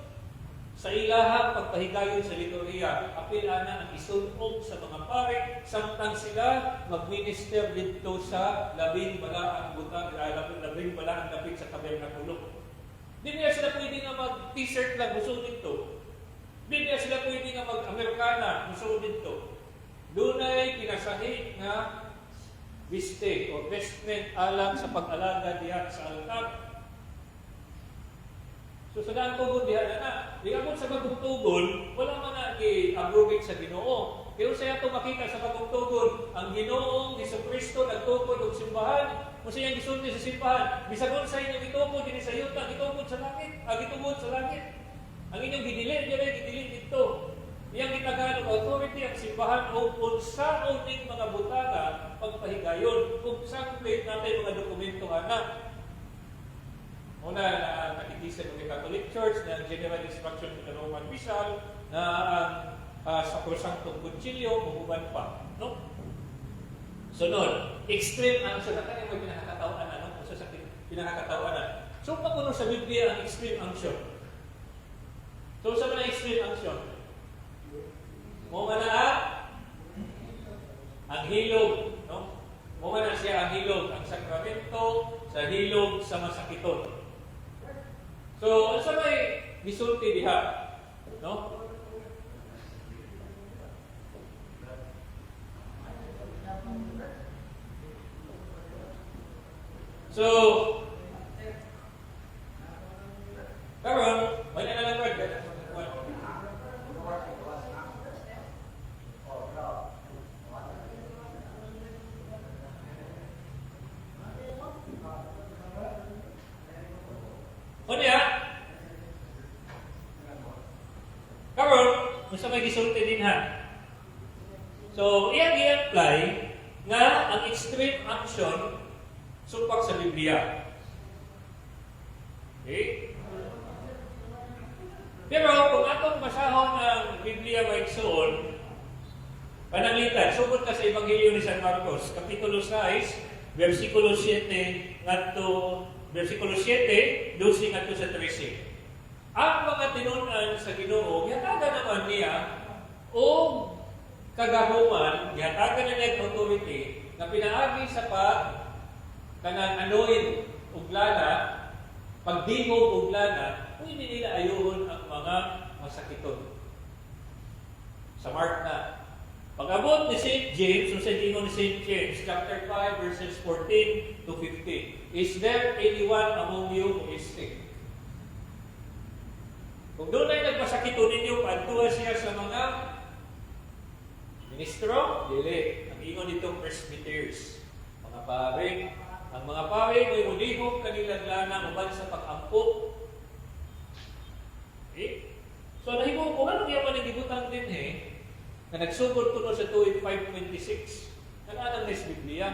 sa ilahang pagpahigayon sa liturhiya. Apil ana ang isunog sa mga pare, samtang sila mag-minister dito sa labing balaang butang, labing balaang dapit sa tabernakulo. Di niya sila pwede nga mag-t-shirt lang, gusto dito. Di niya sila pwede nga mag-Amerikana, gusto dito. Doon ay pinasahi na biste o vestment alang sa pag-alaga diya sa altar. So sa daan tugod diha na, di abot sa bagong tugod, wala man na i-abrogate sa Ginoo. Pero sa ato makita sa bagong tugod, ang Ginoong Jesucristo nagtukod og simbahan, kung siya gisulti sa simbahan, bisag unsa inyong gitukod dinhi sa yuta, gitukod sa langit, gitugod sa langit. Ang inyong gidili dito. Iyang gitagaan ng authority ang simbahan o unsaon ning mga butana pagpahigayon, kung saan plate natin mga dokumento ana. Una na nakikisa ng Catholic Church na General Instruction ng Roman Bishop na ang Sacrosanctum Concilio uban pa, no? Sunod, extreme unction. Kaya may pinakakatawanan, ano? Kung sa pinakakatawanan. So, pakuno sa Biblia ang extreme unction. So, sa mga extreme unction? Mo na ang hilog, no? Mo na siya ang hilog, ang sakramento sa hilog sa masakiton. So, sa may gisulti diha, no? So, karon, may nalang word. Kunya, karon, gusto may gisulti din ha. So, iyang i-apply nga ang extreme action supak sa Biblia. Okay? Pero kung atong basahon ang Biblia maigsoon, pananglitan, sugod ka sa Ebanghelyo ni San Marcos, Kapitulo 6, versikulo 7 ngadto versikulo 7, 12 ngadto sa 13. Ang mga tinunan sa Ginoo, yatagan naman niya o kagahuman, yatagan na niya authority na pinaagi sa kanang anoin ug lana, pagdingog ug lana, kung hindi nila ayuhon ang mga masakiton. Sa Mark na. Pag-abot ni St. James, o sa ingon ni St. James, chapter 5, verses 14 to 15, is there anyone among you who is sick? Kung doon ay nagpasakiton ninyo, paantuwa siya sa mga ministro, dili. Ang ingon nitong presbyters, mga pare. Ang mga pare may ulihog kanilang lana uban sa pag-ampo. So nahimo ko, anong yaman ang gibutang din na nagsugod tuno sa tuig 526, nag-anang na sa Biblia.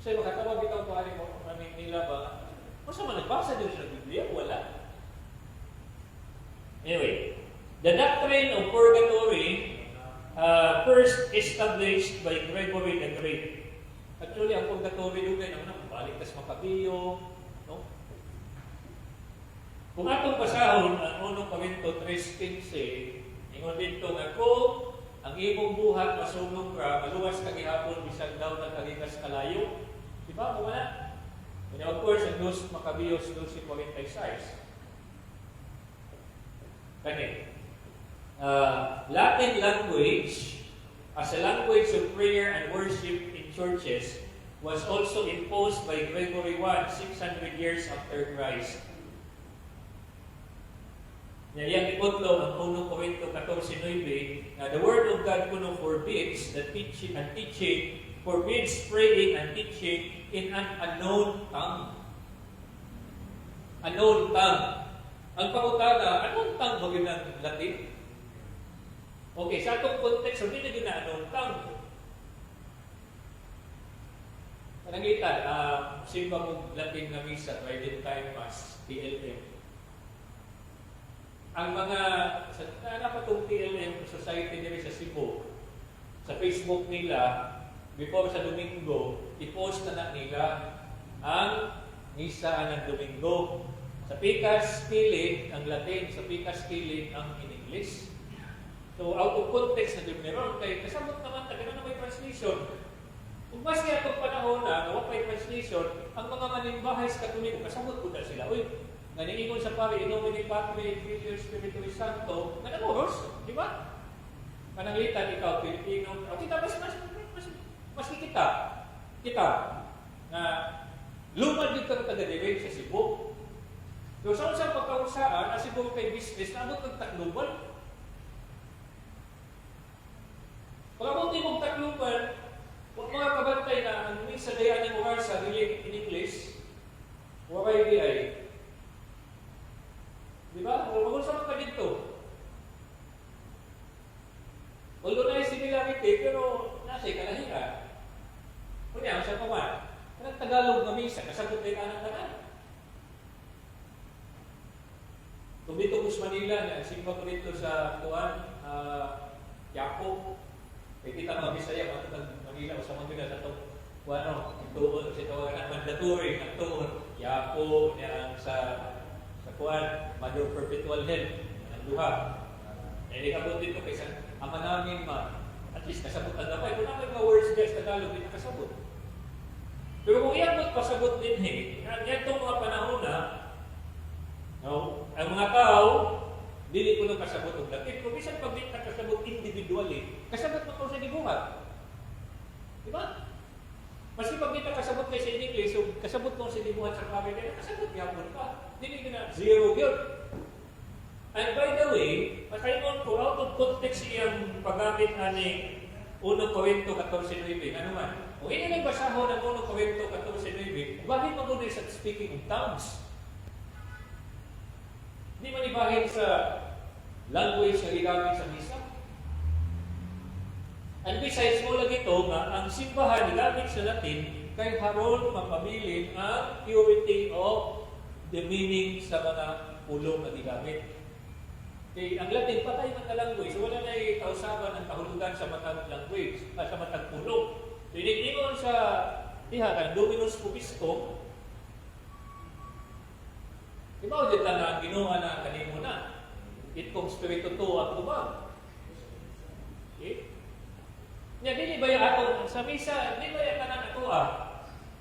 So makatawag ikaw pare mo, nila ba? Masa man nagbasa din sa Biblia? Wala. Anyway, the doctrine of purgatory first established by Gregory the Great. Actually, ang purgatory yung ganyan, balik tas makabiyo, no? Kung atong pasahon ang 1 Corinto 3:15, ingon dito nga kung ang imong buhat masunog ra, maluwas ka gihapon bisan daw nagkalikas kalayo. Di ba? Wala. And of course, ang 2 Maccabeos 12:46. Kani, Latin language as a language of prayer and worship in churches was also imposed by Gregory I 600 years after Christ. Yang ipotlo ang 1 Corinto 14:9 na the word of God kuno forbids the teaching and teaching, forbids praying and teaching in an unknown tongue. Unknown tongue. Ang pangutana, anong tongue ba yun ng Latin? Okay, sa atong context, hindi na yun na unknown tongue. Panangitan, simba mong Latin na misa, Trident Time Mass, TLM. Ang mga, nanak itong TLM Society nila sa Cebu, sa Facebook nila, before sa Domingo, i-post na nila ang misa ng Domingo. Sa Pikas Kilid, ang Latin, sa Pikas Kilid, ang in English. So, out of context na din meron, kaya kasabot naman, taga na may translation. Kung mas kaya itong panahon na, nawa may translation, ang mga manimbahay sa Katoliko, kasabot ko na sila. Uy, naniingon sa pari, in nomine Patri, Filio, Spiritu Santo, nanamuros, di ba? Pananglitan, ikaw, Pilipino, o kita, mas kita, na lumad yung taga-direct sa Cebu. So, saan pagkausaan, na siguro kay business, naabot ng takluban. Pag abuti mong takluban, huwag mga kabantay na ang minsan dayaan ng oras sa really in English, wakay di ay. Di ba? Huwag sa mga dito. Although na yung similarity, pero nasa ikalahiran. Kunya, sa paman, anong Tagalog na misa, kasagot na yung anak-anak. Kung dito Gus Manila, simba ko dito sa Tuan, Yapo, may kita mga Bisaya, matutang Manila, o sa Manila sa ito, ituon, sa tawagan ng mandatory, ang tuon, Yapo, sa Tuan, Mother Perpetual Health, ang duha. Eh, ikabot dito kaysa, ama namin at least kasabutan na pa. Ito naman mga words guys, Tagalog, hindi kasabot. Pero kung iyan pasabot din, yan itong mga panahon na, no? Ang mga tao, dili ko nang kasabot og Latin. Kung bisan pag di kasabot individually, kasabot mo ko sa gibuhat. Di ba? Maski pag di kasabot kay sa English, so kasabot mo sa gibuhat sa pamilya, kasabot yapon pa. Dili na zero yun. And by the way, pakayon ko out of context iyang paggamit ani 1 Corinto 14:9. Ano man? Kung ini lang basahon ng 1 Corinto 14:9, bakit magunay sa speaking of tongues? Hindi man ibahin sa language na gigamit sa misa. And besides mo lagi ito nga, ang simbahan gigamit sa Latin kay haron mapabilin ang purity of the meaning sa mga pulong na gigamit. Kay ang Latin patay man na language, so wala na kausaban ang kahulugan sa matag language, sa matag pulong. So iningon sa Diha kang Dominus Vobiscum. Ibaw dito na ang Ginoo na kanimo na. Itong Espiritu to at ubang. Okay? Nya dili ba yung ato sa misa, dili ba yung tanan ato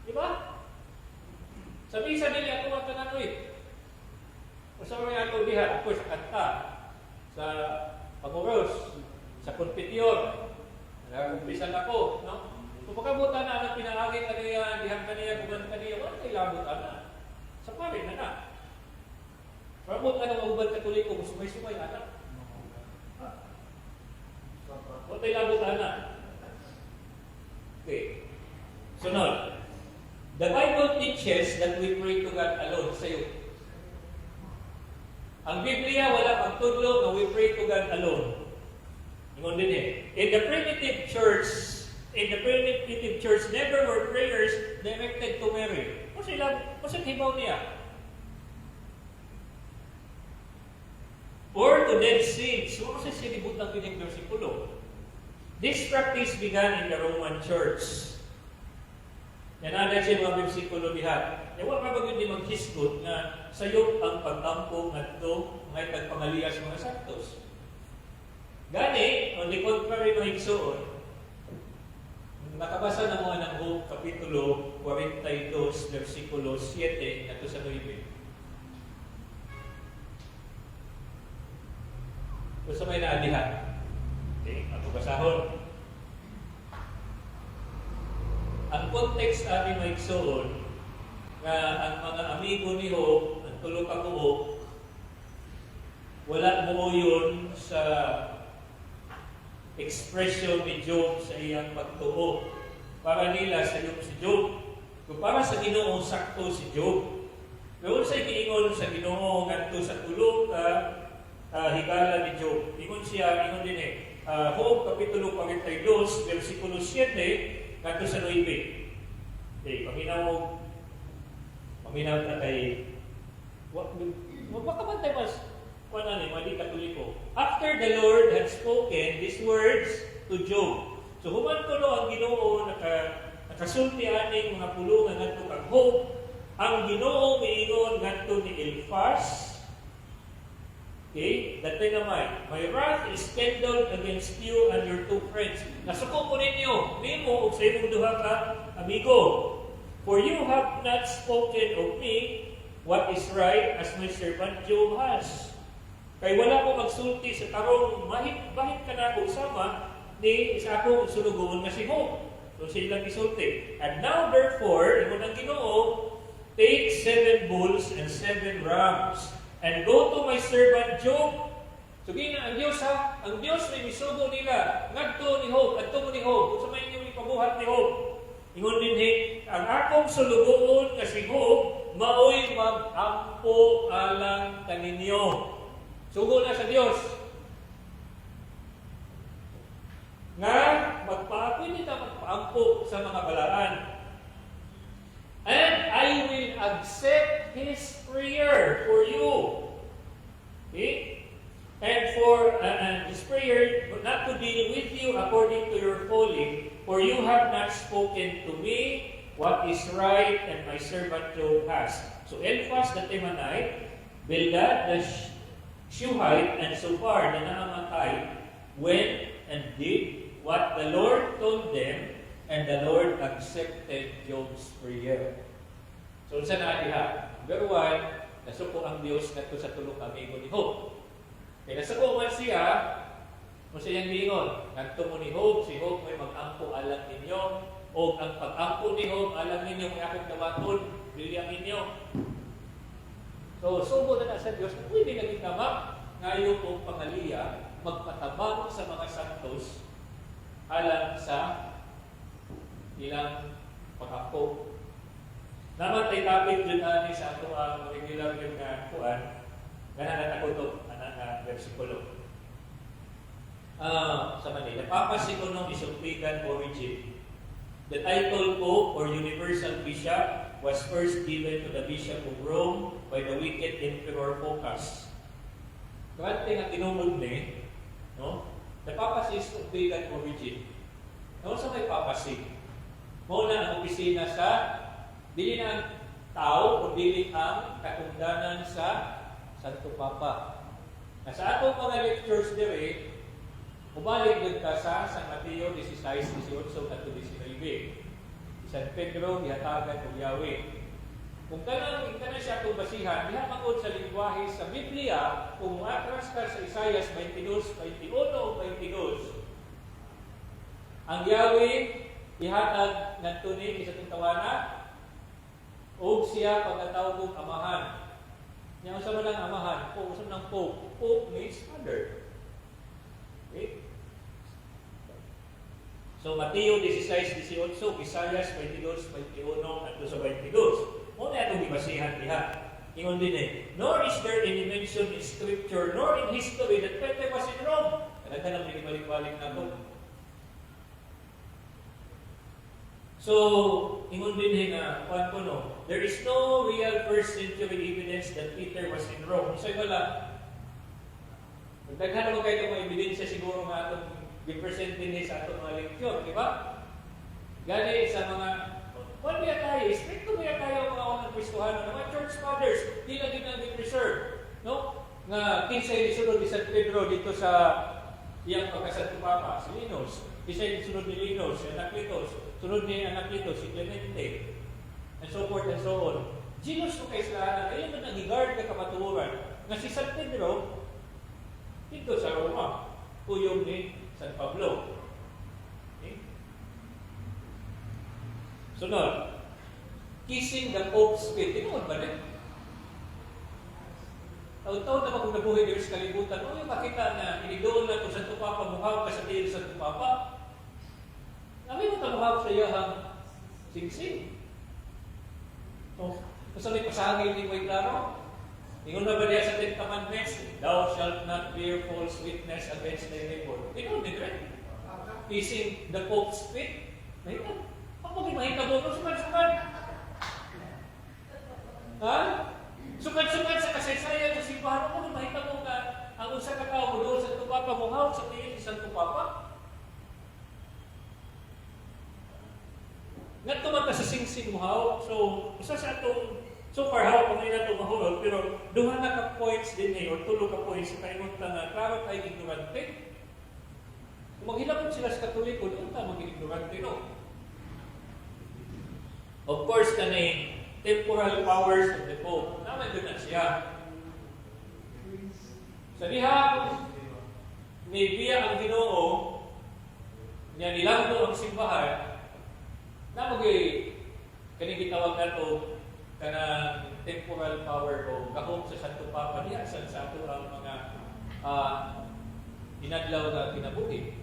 Di ba? Sa misa dili ato ang tanan o sa mga ato diha, of course, sa kanta, sa panguros, sa konpetyon, nag-umpisan ako, no? So pagkabutan na ang pinangagin kaniya, dihang kaniya, kuman kaniya, wala kailangan na. Sa pare na. Pagkabot ka ng uban Katoliko, sumay-sumay na. Wala kailangan na. Okay. Sunod. The Bible teaches that we pray to God alone. Sa'yo. Ang Biblia, wala pagtudlo na we pray to God alone. Ingon din In the primitive church, never were prayers directed to Mary. Kasi hibaw niya. Or to dead saints. So, kasi sinibot ng pining versikulo. This practice began in the Roman Church. Yan ada siya mga versikulo diha. Ewa ka ba yun di maghisgot na sayop ang pag-ampo nga ito ngay tagpangaliyas mga santos. Gani, on the contrary mga igsoon, nakabasa na mga ng Job, Kapitulo 42, versikulo 7, at sa 9. Kung sa may naalihan. Okay, ako basahon. Ang context ating mga igsoon, nga ang mga amigo ni Job, ang tulo ka buo, wala mo yun sa expression ni Job sa iyang pagtuo. Para nila sa iyo si Job. Kung para sa Ginoo sakto si Job. Kung sa ikiingon sa Ginoo ngadto sa tulo ka higala ni Job. Ingon din Job Kapitulo 42, versikulo 7, ngadto sa 9. Okay, paminaw na kay makabantay mas mali Katoliko. After the Lord had spoken these words to Job. So human ko ang Ginoo nakasulti aning mga pulungan ngadto kang Job. Ang Ginoo miingon ngadto ni Eliphaz. Okay, that dynamite. My wrath is kindled against you and your two friends. Nasuko ko ninyo, nimo ug sa imong duha ka amigo. For you have not spoken of me what is right as my servant Job has. Kay wala ko magsulti sa tarong bahit ka na ako sama ni isa akong sulugon nga si Job. So silang isulti. And now therefore, imo nang Ginoo, take 7 bulls and 7 rams and go to my servant Job. So gina ang Dios ang Dios may misugo nila ngadto ni Job, adto mo ni Job, sa may inyong ipabuhat ni Job. Ingon din ang akong sulugoon nga si Job maoy mag-ampo alang kaninyo. Sugo na sa Dios. Nga pwede ta magpaampo sa mga balaan. And I will accept his prayer for you. Okay? And for his prayer not to deal with you according to your folly, for you have not spoken to me what is right, and my servant Job has. So Eliphaz the Temanite, Bildad the Shuhite, and Zophar the Naamathite went and did what the Lord told them, and the Lord accepted Job's prayer. So sa naadiha, number 1, nasuko ang Diyos ngadto sa tulo ka amigo ni Job. Kaya nasuko man siya, kung siyang giingon, ngadto mo ni Job, si Job may mag-ampo alang ninyo, o ang pag-ampo ni Job alang ninyo may akong dawaton, bilyang ninyo. So, subo na sa Diyos, na pwede naging tama, ngayon o pangaliya, magpatabang sa mga santos alang sa ilang pag-ampo. Naman tayo topic dyan sa ato ang regular yung kuan, ganahan ako ito, na versikulo. Sa Manila, Papa Sigonong Isumpigan Origin. The title Pope or Universal Bishop was first given to the Bishop of Rome by the wicked Emperor Phocas. Kaya nga tinunod ni, no? The papacy is of pagan origin. No, sa may papacy? Mao na ang opisina sa dili na ang tao o dili ang katungdanan sa Santo Papa. Sa atong mga lectures dire, umalik gud ka sa San Mateo 16:18 at 19. San Pedro gihatagan og Yahweh. Kung kanang siya itong basihan, diha mangod sa lingwahe sa Biblia, kung atras ka sa Isaias 22:21 o 22, ang Yahweh ihatag ngadto ni sa tawana o siya pagkatawag og amahan. Yang sa malang amahan, po usab ng Pope. Pope means father. Okay? So Mateo 16:18, Isaias 22:21 at sa 22. Muna itong ibasihan diha. Ingon din nor is there any mention in Scripture nor in history that Peter was in Rome. Kadaghan lang balik-balik na ito. So, ingon din na, there is no real first century evidence that Peter was in Rome. So, wala. Magdaghan naman kayo itong mga ebidensya siguro nga itong i-present din sa itong mga lecture, di ba? Gani sa mga, wala niya tayo, stricto niya tayo mga unang Kristohano, na mga church fathers, di lang din natin preserve. No? Nga, kinsay sunod ni San Pedro dito sa iyang pagkasanto Papa, si Linus. Kinsay sunod ni Linus, si Anacletus. Sunod ni Anacletus, si Clemente. And so forth and so on. Ginos ko kay Islahanan, kaya man nag-guard ka kamaturan. Nga si San Pedro, dito sa Roma, puyong ni San Pablo. Okay? Sunod, kissing the Pope's feet. Tinood ba rin? Taon-taon naman kung nabuhay dito sa kalibutan, yung makita na inidoon na kung Santo Papa, mukhang ka sa tiyo sa Santo Papa. Kami mo tamuhap sa iyahang sing-sing. So, kasali pasangil ni Moy Claro. Ingon na ba niya sa Ten Commandments? Thou shalt not bear false witness against thy neighbor. Ingon din rin. Kissing the Pope's feet. Mahita. Ako mahita mo. Sukan-sukan. Ha? Sukan-sukan sa kasaysayan sa simbahan. Ako mahita mo ka. Ang usa ka tao mo doon sa Santo Papa, muhaw sa tiyo sa Santo Papa. Nagtuman ka sa sing-sing muhaw. So, isa sa itong, so far, hawak ko na itong mahulog, pero duha na ka points din or tulo ka points sa kaingon na klaro tayo ignorante. Kung maghilapon sila sa Katoliko, doon ta mag-ignorante, no? Of course, kani temporal powers of the Pope. Naman doon na siya. Sa dihang may biya ang Ginoo, niya nilanggo ang simbahan, na kaning gitawag nato kanang temporal power o kahom sa Santo Papa diha sa ato ang mga inadlaw na kinabuhi.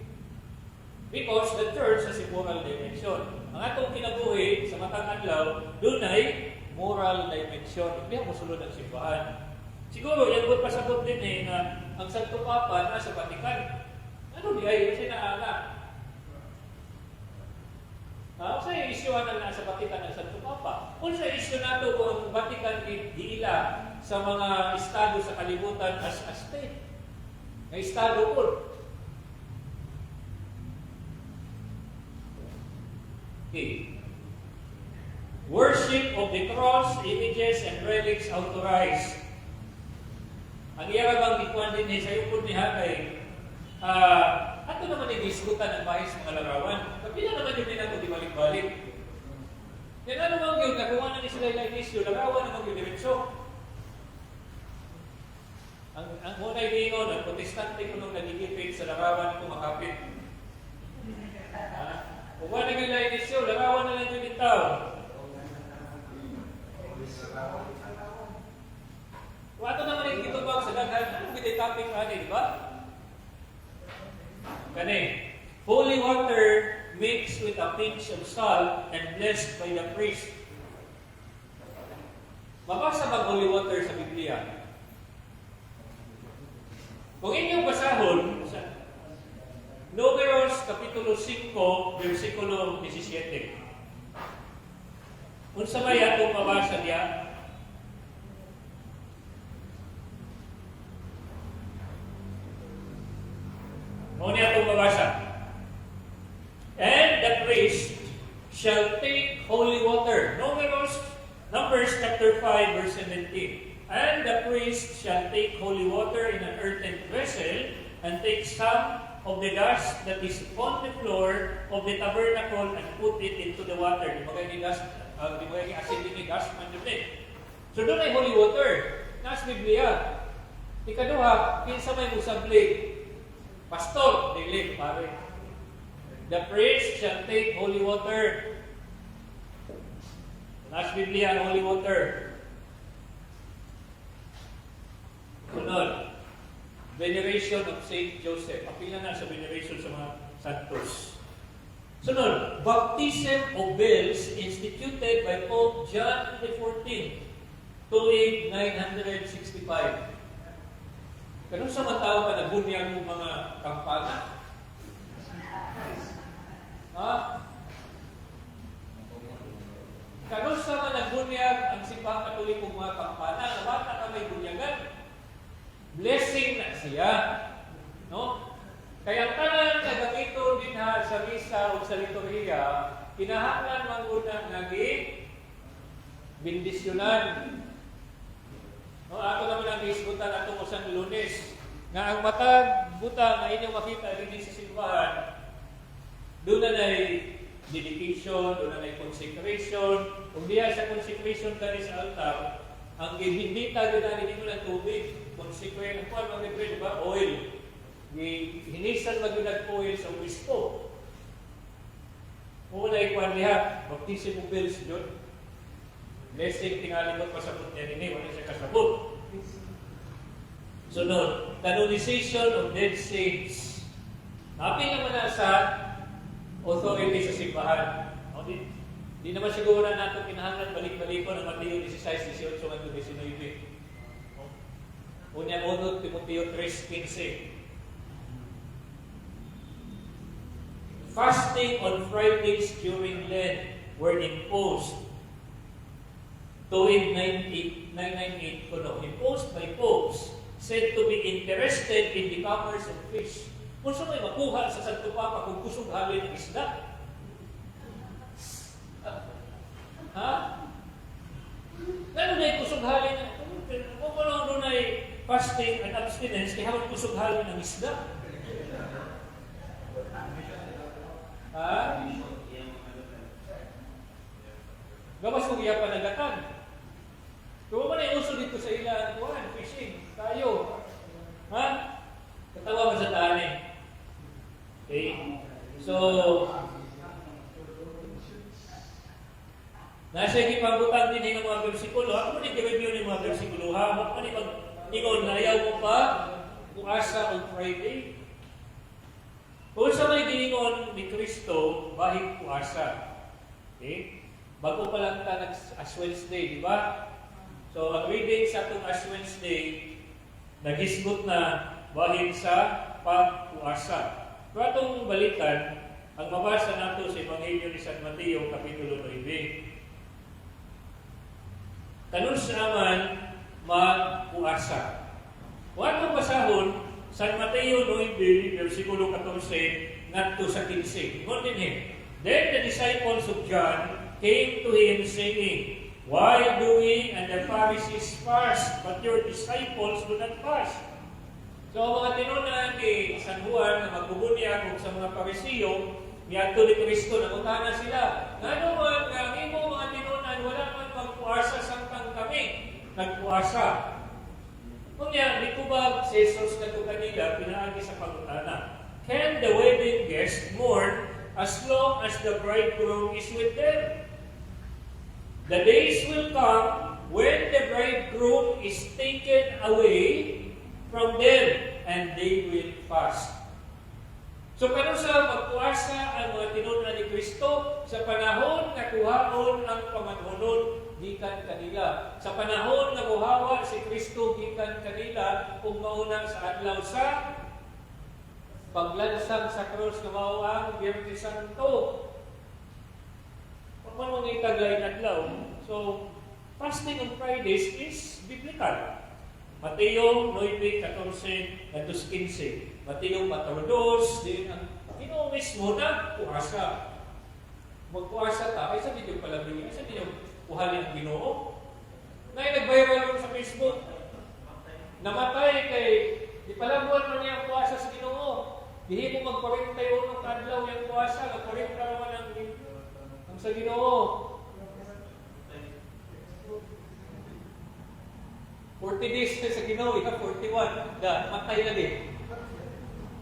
Because the church has a moral dimension. Ang atong kinabuhi sa matang adlaw dunay moral dimension. Diha mo sulod ang simbahan. Siguro yan gud pasabot din na ang Santo Papa nasa Vatican. Ano di ay sinaana? Sa isyuhan na sa Vatican ng Santo Papa. Kung sa isyu nato kung ang Vatican diila sa mga estado sa kalibutan as a state. Na estado po. Okay. Worship of the cross, images, and relics authorized. Ang iyarabang ikuan din sa yukod ni Hakay, ato naman i-diskutan ang bahis mga larawan. Kapila naman yun din ako di balik-balik. Yan ano bang yun, nakuha na ni sila yung issue, larawan naman yung diretsyo. Ang unay dino, ang protestante ko nung nagigipit sa larawan ko makapit. Kung wala yung issue, larawan na lang yung itaw. Kung ato naman yung kitubag sa daghan, anong kita topic natin, di ba? Kani, holy water mixed with a pinch of salt and blessed by the priest. Mabasa ba holy water sa Biblia? Kung inyong basahon, sa Números Kapitulo 5, versikulo 17. Kung sa may atong mabasa niya, muna itong mabasa. And the priest shall take 5 verse 17. And the priest shall take holy water in an earthen vessel, and take some of the dust that is on the floor of the tabernacle, and put it into the water. Di ba kayo dust, di ba kayo asin din dust man din. So doon ay holy water. Nas Biblia. Ikaduha, kinsa may musabli. Pastor, dili, pare. The priest shall take holy water. Nas Biblia, holy water. Sunod, veneration of Saint Joseph. Apila na sa veneration sa mga santos. Sunod, baptism of bells instituted by Pope John XIV, tuig 965. Ganun sa matao ka nabunyag mo mga kampana? Ha? Ganun sa mga nagbunyag ang simbang katolikong mga kampana, na bata ka may bunyagan, blessing na siya. No? Kaya tanan na gamito din ha sa misa o sa liturhiya, kinahanglan manguna naging bindisyonan. No, ako naman ang isbutan ato ko sa Lunes nga ang matag buta nga inyong makita din sa simbahan, doon na dedication, doon na consecration. Kung diya sa consecration ka sa altar, ang hindi tayo na hindi mo ng tubig, consecration, ang kuwan mga di ba? Oil. Hinisan mag-unag oil sa wispo. Una ikuan niya, baptism of bells doon. Blessing, tingali mo pasabot niya nini, wala siya kasabot. Sunod, canonization of dead saints. Happy naman na sa authority sa simbahan. Di naman siguro na natin kinahanglan balik-baliko ng Mateo 16, 18, hanggang 19. Unya, 1 Timoteo 3:15. Fasting on Fridays during Lent were imposed. Tuig 998, imposed by popes said to be interested in the commerce of fish. Kung saan may makuha sa Santo Papa kung kusog halin ng isda? Ha? Gano'n na yung kusog halin ng... Kung ano na yung fasting and abstinence, kaya hawag kusog halin ng isda? Ha? Gawas kong iya panagatan. Kung mo na yung uso dito sa ilan, fishing, tayo. Ha? Katawa mo sa tani. Okay? So, nasa ikipabutan din ng mga versikulo. Ako mo nag-review ng mga versikulo. Ha? Ako mo ikaw nayaw mo pa buasa o Friday. Kung sa may diningon ni Kristo, bahig puasa. Okay? Bago pa lang ta nag-Ash Wednesday, di ba? So, ang reading sa itong Ash Wednesday, naghisgot na bahig sa pagpuasa. Pero itong balikan, ang mabasa nato sa Ebanghelyo ni San Mateo, Kapitulo 9. Kanun sa naman, magpuasa. Kung atong basahon, San Mateo 9, versikulo 14, ngadto sa 15. Ngon din Then the disciples of John came to him saying, "Why do we and the Pharisees fast, but your disciples do not fast?" So mga tinunan ni San Juan na magbubunyag sa mga Pariseo, niadto ni Kristo, nangutana sila, "Ngano man nga imo mga tinunan wala man magpuasa samtang kami nagpuasa?" Kunya, di ko ba si Jesus na ito kanila pinaagi sa pagutana? Can the wedding guest mourn as long as the bridegroom is with them? The days will come when the bridegroom is taken away from them, and they will fast. So, kano sa magpuasa ang mga tinunan ni Kristo sa panahon na kuhaon ang pamanhunod gikan kanila. Sa panahon na buhawa si Kristo gikan kanila kung mauna sa adlaw sa paglansang sa krus na mao ang Biyernes Santo. Kung ano ng itagay adlaw. So, fasting on Fridays is biblical. Mateo 9:14-15. Mateo 4:2, din ang Ginoo mismo na puasa. Magpuasa ta, ay sa video pala bigyan, sa video puhalin ang Ginoo. nag-viral sa Facebook. Namatay kay di palabuan man niya ang kuwasa sa Ginoo. Dihi mo magparintayo ng adlaw yung kuwasa, nagparinta naman ang sa Ginoo. 40 days na sa Ginoo, ika 41. Matay na din.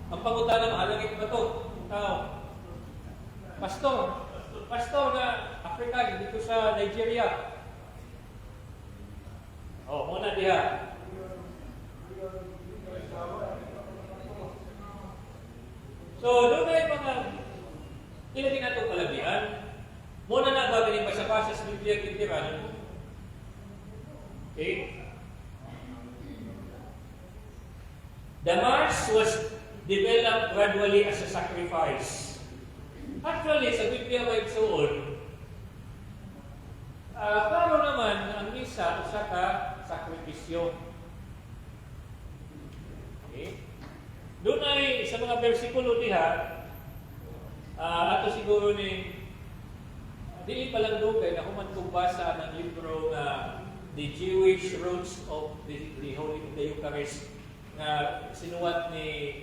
Ang pangutana, mahalangit ba ito? Tao. Pastor na African dito sa Nigeria. Muna diha. So, doon ay mga ilagin na itong palabihan. Muna na ba galing basa-basa sa Biblia kintiran? Okay? The Mass was developed gradually as a sacrifice. Actually, sa Biblia may suon, klaro naman ang misa usa ka sakripisyo. Okay? Doon ay sa mga bersikulo diha, ato siguro ni dili pa lang doon kay nahuman kong basa ng libro na The Jewish Roots of the Holy Eucharist na sinuwat ni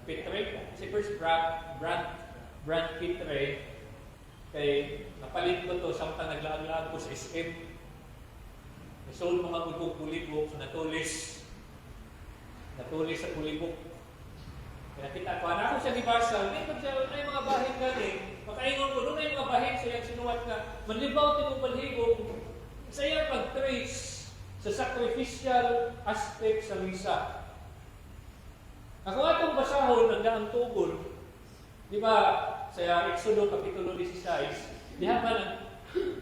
Petre, si First Brand Petre, kay napalit ko to samtang naglaag-laag ko sa SM. Isold mga gudong pulibok, natulis sa pulibok. Kaya nakita ko, ako siya gibasa, may mga bahin gani, makaingon ko, doon ay mga bahin sa iyang sinuwat na, manlibaw tinong balhigog, sa iyang pag-trace sa sacrificial aspect sa misa. Ako atong basahon ang daang tugol, di ba, sa Exodo Kapitulo 16, diha man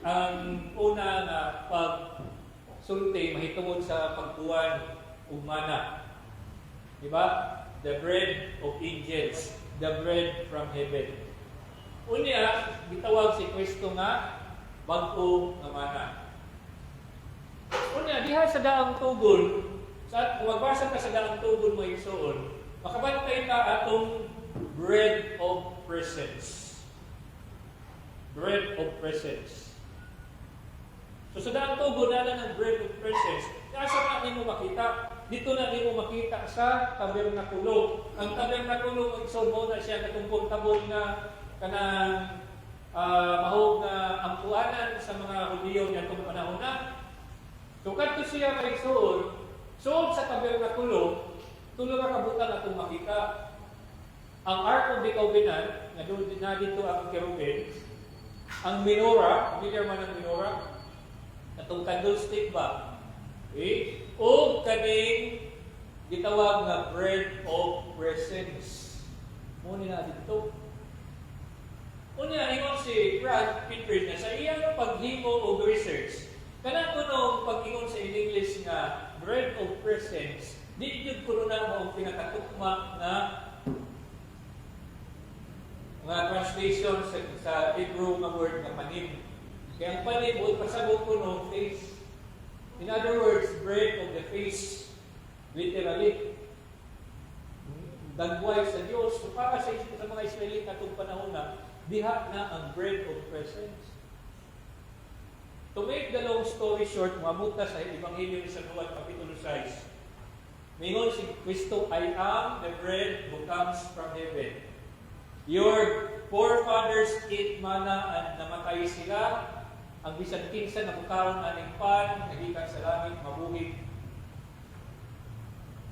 ang una na pagsulti mahitungod sa pagbuwan ug mana. Di ba? The bread of angels, the bread from heaven. Unya, gitawag si Kristo nga bag-o nga mana. Unya, diha sa daang tugol, kung magbasa ka sa daang tugol mo igsoon, makabantay ka atong bread of presence. Bread of presence. So sa daang tugol na ng bread of presence, nasa na nimo makita? Dito na nimo makita sa tabernakulo. Ang tabernakulo, igsoon mo na siya katungkol-tabon na kanang mahog na ampuanan sa mga Hudiyo niya itong panahon na. So, kadto siya kay suod sa tabernakulo, tulo ra kabutan atong makita. Ang Ark of the Covenant, na dito ang kerubin, ang menorah, familiar man ang menorah, atong candlestick ba? Okay? O kaning gitawag na bread of presence. Muna na dito. Unya, ingon si Brad Pittridge na sa iyang paghimo o research, kanang kuno pag-ingon sa English nga bread of presence, di jud kuno na mo pinakatukma nga translation sa Hebrew nga word nga panim. Kaya ang panim o pasabot kuno face. In other words, bread of the face, literally. Dagway sa Diyos. So para sa mga Israelita itong panahon na, diha na ang bread of presence. To make the long story short, mamuta sa Ebanghelyo ni San Juan Kapitulo 6. Mingon si Kristo, I am the bread who comes from heaven. Your forefathers ate manna and namatay sila. Ang bisan kinsa na bukaron aning pan, nagikan sa langit, mabuhi.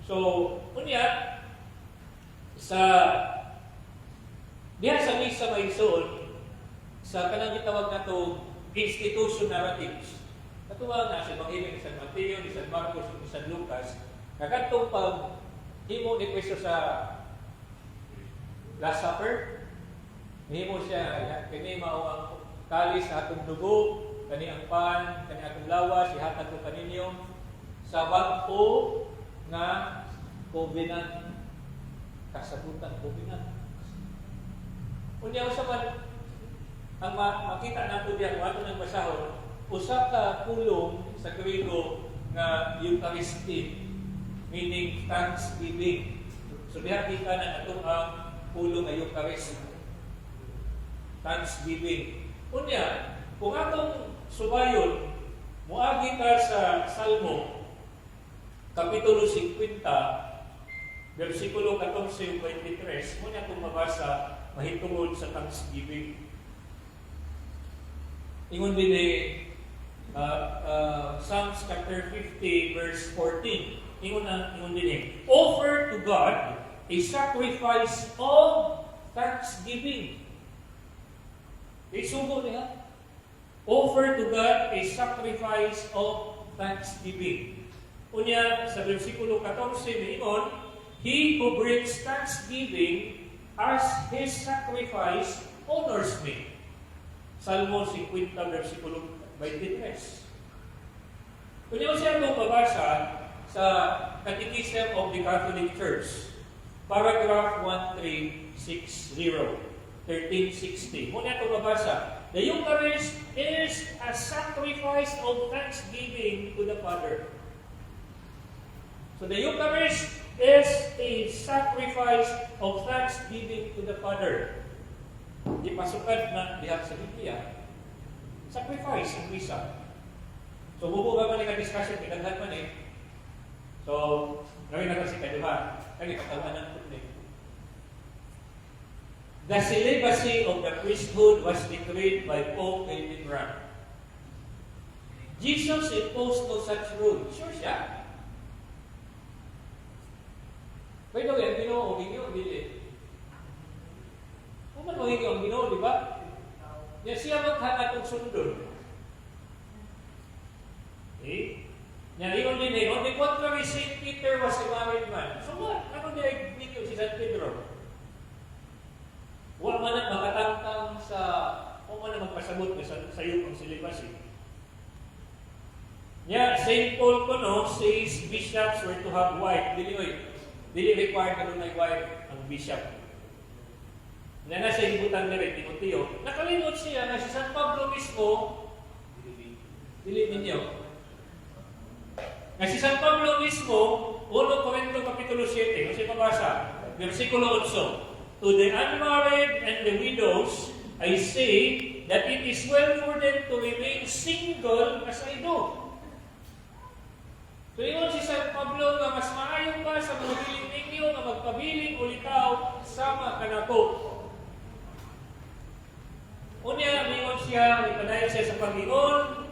So, unya, diha sa misa may igsoon, sa kanang gitawag na to institution narratives. Katuwa na sa Ebanghelyo ni San Mateo, ni San Marcos, ni San Lucas, kakatong pag himo ni Kristo sa Last Supper, himo siya, kini mao ang kalis sa atong dugo, kani ang pan, kani atong lawas, ihatag ko kaninyo sa bag-o nga covenant, kasabutan covenant. Unya usa man ang makita nato diya kung ato nang basahon, usa ka pulong sa Griego nga Eucharistic, meaning thanksgiving. So diha kita na atong ang pulong nga Eucharist, thanksgiving. Unya, kung atong subayon Muagi ka sa Salmo, Kapitulo 50, versikulo 14 23, muna itong mabasa, mahitungod sa Thanksgiving. Ingon din Psalms chapter 50, verse 14. Ingon din offer to God a sacrifice of thanksgiving. Isugo niya. Offer to God a sacrifice of thanksgiving. Unya sa versikulo 14 niingon, he who brings thanksgiving as his sacrifice honors me. Salmo 50 versikulo 23. Unya siya itong babasa sa Catechism of the Catholic Church, paragraph 1360. Muna itong babasa. The Eucharist is a sacrifice of thanksgiving to the Father. So the Eucharist is a sacrifice of thanksgiving to the Father. Di pasukan na diha sa Biblia. Sacrifice ang misa. So bubuga man nga discussion, pinaghan man eh. So, gawin na kasi kaduha. Kaya katawanan po niya. The celibacy of the priesthood was decreed by Pope Hildebrand. Jesus imposed no such rule. Sure siya. By the way, ang Ginoo, Ginoo, dili. Kung man mo ang Ginoo, di ba? Yan siya maghanap ng sundon. Okay? Yan, yun din on the contrary, St. Peter was a married man. So what? Ano niya video si St. Pedro? Huwag man na makatangtang sa, huwag man na magpasabot sa iyo ang celibacy. Yeah, St. Paul says bishops were to have wife. Dili required na may wife ang bishop. Na nasa ibutan na rin, Timoteo. Nakalimot siya na si San Pablo mismo, dili ninyo. Na si San Pablo mismo, 1 Corinto Kapitulo 7, kasi mabasa, versikulo 8, to the unmarried and the widows, I say that it is well for them to remain single as I do. So yun si San Pablo na mas maayon pa sa mga piling ninyo na magpabiling ulitaw sama kanako. Unya, mingon siya, ipadayon siya sa Panginoon,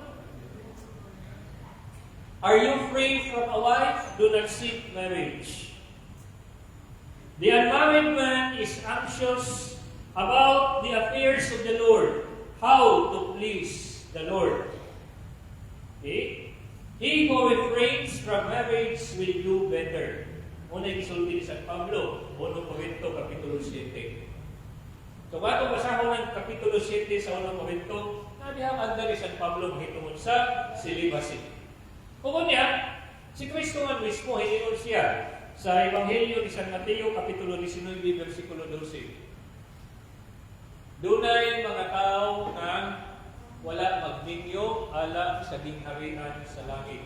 are you free from a wife? Do not seek marriage. The unmarried man is anxious about the affairs of the Lord, how to please the Lord. Okay? He who refrains from marriage will do better. Una gisulti ni San Pablo, 1 Corinto Kapitulo 7. So, bago basahon ng Kapitulo 7 sa 1 Corinto, nadihang anda ni San Pablo mahitungod sa celibacy. Kung niya, si Kristo man mismo, hiningon siya sa Ebanghelyo ni San Mateo, Kapitulo 19, versikulo 12. Dunay mga tao na wala magninyo alam sa gingharian sa langit.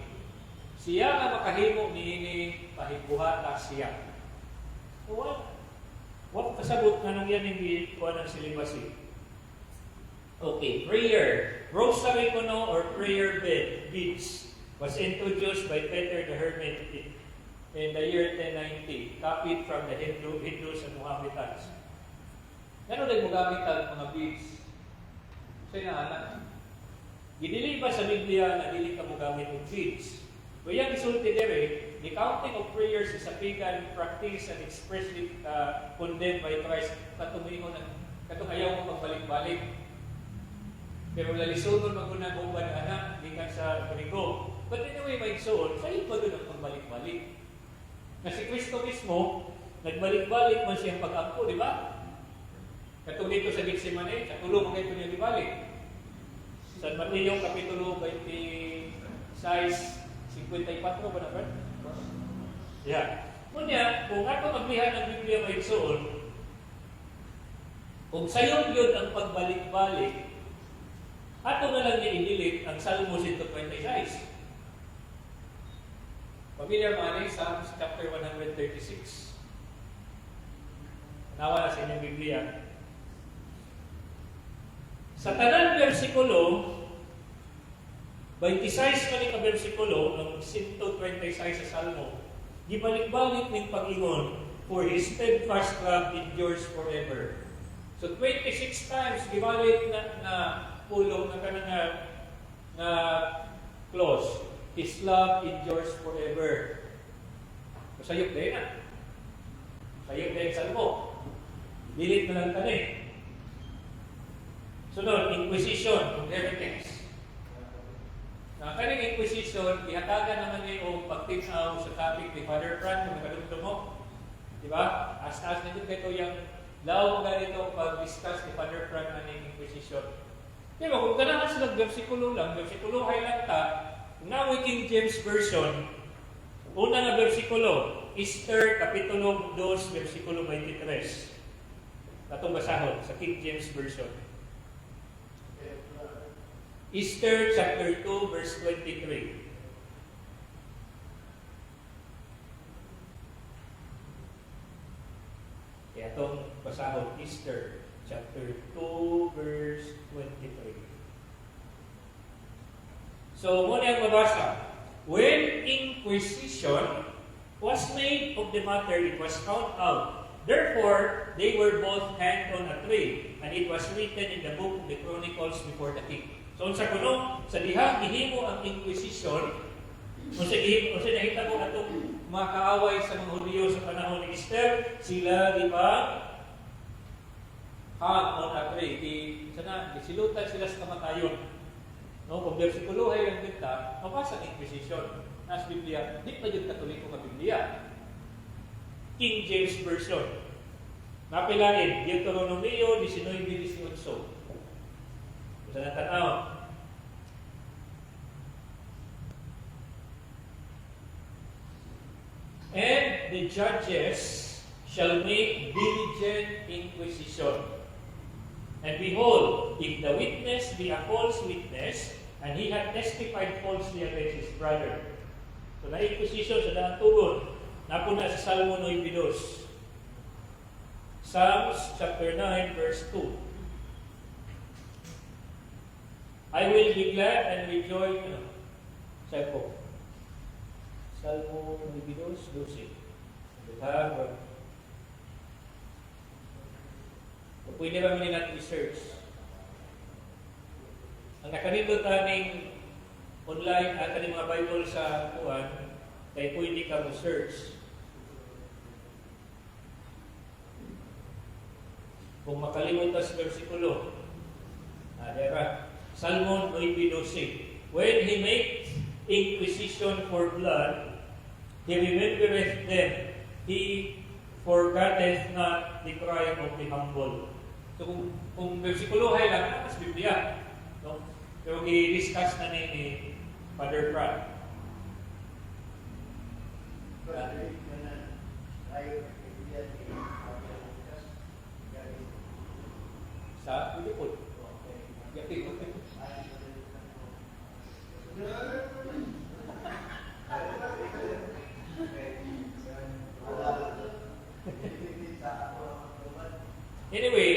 Siya nga makahimo niini pahibuhata siya. What kasabot nga nung yan hindi kuha ng celibacy? Okay, prayer. Rosary kuno or prayer beads was introduced by Peter the Hermit in the year 1090, copied from the Hindus and Mohammedans. Ano nagmugamit ang mga beads? Sa inaanak. Gidili ba sa Biblia na dili ka mugamit ng beads? Kaya isulti dere, the counting of prayers is a pagan practice and expressly condemned by Christ katumingon ng katumayaw mo pagbalik-balik. Pero lalisunod maguna-uban anak, di ka sa Grigo. But anyway, may soul, kayo ba doon ang pagbalik-balik? Na si Kristo mismo, nagbalik-balik man siyang pag-angko, di ba? Katulad dito sa Gethsemane, katulong mga ito niya libalik. San Mateo, Kapitulo 26, 54 ba na ba? Yeah. Kunya, kung ato maglihan ng Biblia may soon, kung sayong yun ang pagbalik-balik, ato na lang niya i-delete ang Salmo 126. Familiar mga ni Psalms chapter 136. Nawa na sa inyong Biblia. Sa tanang versikulo, 26 man ka bersikulo ng 126 sa Salmo, gibalik-balik ning Panginoon, for His steadfast love endures forever. So 26 times gibalik na pulong na kanang nga clause, His love endures forever. Masayop din na. Sayop din sa Salmo. Dilit na lang tani. Sunod, Inquisition of Heretics. Kaning Inquisition, ihatagan naman niyo yung pagtinaw sa topic ni Father Frank, kung nakadugto mo. Diba? As-as nito kayo yung law ganito pag-discuss ni Father Frank ng Inquisition. Diba? Kung ganahan sila versikulo lang, versikulo highlight ta, now King James Version, una nga versikulo, Esther, Kapitulo 2, versikulo 23. Atong basahon sa King James Version. Esther chapter 2 verse 23. Kaya itong basahon, Esther chapter 2 verse 23. So, muna ang mabasa. When inquisition was made of the matter, it was found out. Therefore, they were both hanged on a tree, and it was written in the book of the Chronicles before the king. So, sa kuno, sa dihang gihimo ang Inquisition, kung sa nakita ko atong mga kaaway sa mga Hudyo sa panahon ni Esther, sila di ba hang on a tree. Silutan sila sa kamatayon. No, kung bersikulohay lang kita, mapasa ang Inquisition. As Biblia, di pa yung Katoliko ka Biblia. King James Version. Napilain, Deuteronomio 19:18. Sa natanaw. And the judges shall make diligent inquisition. And behold, if the witness be a false witness, and he had testified falsely against his brother. So na-inquisition sa daang tugon. Napuna sa Salmo 9:2. Psalms chapter 9 verse 2. I will be glad and rejoice. Salmo 9:12. Pwede ba muli natin i-search? Ang nakanindot aning online at aning mga Bible sa kuwan, kaya pwede ka mo-search. Kung makalimutan sa versikulo, dera, Salmon 9:12. When he makes inquisition for blood, he remembereth them. He forgetteth not the cry of the humble. So kung versikulohay lang, mas Biblia. No? Pero i-discuss na ni Father Pratt. Sa Pilipod. Anyway,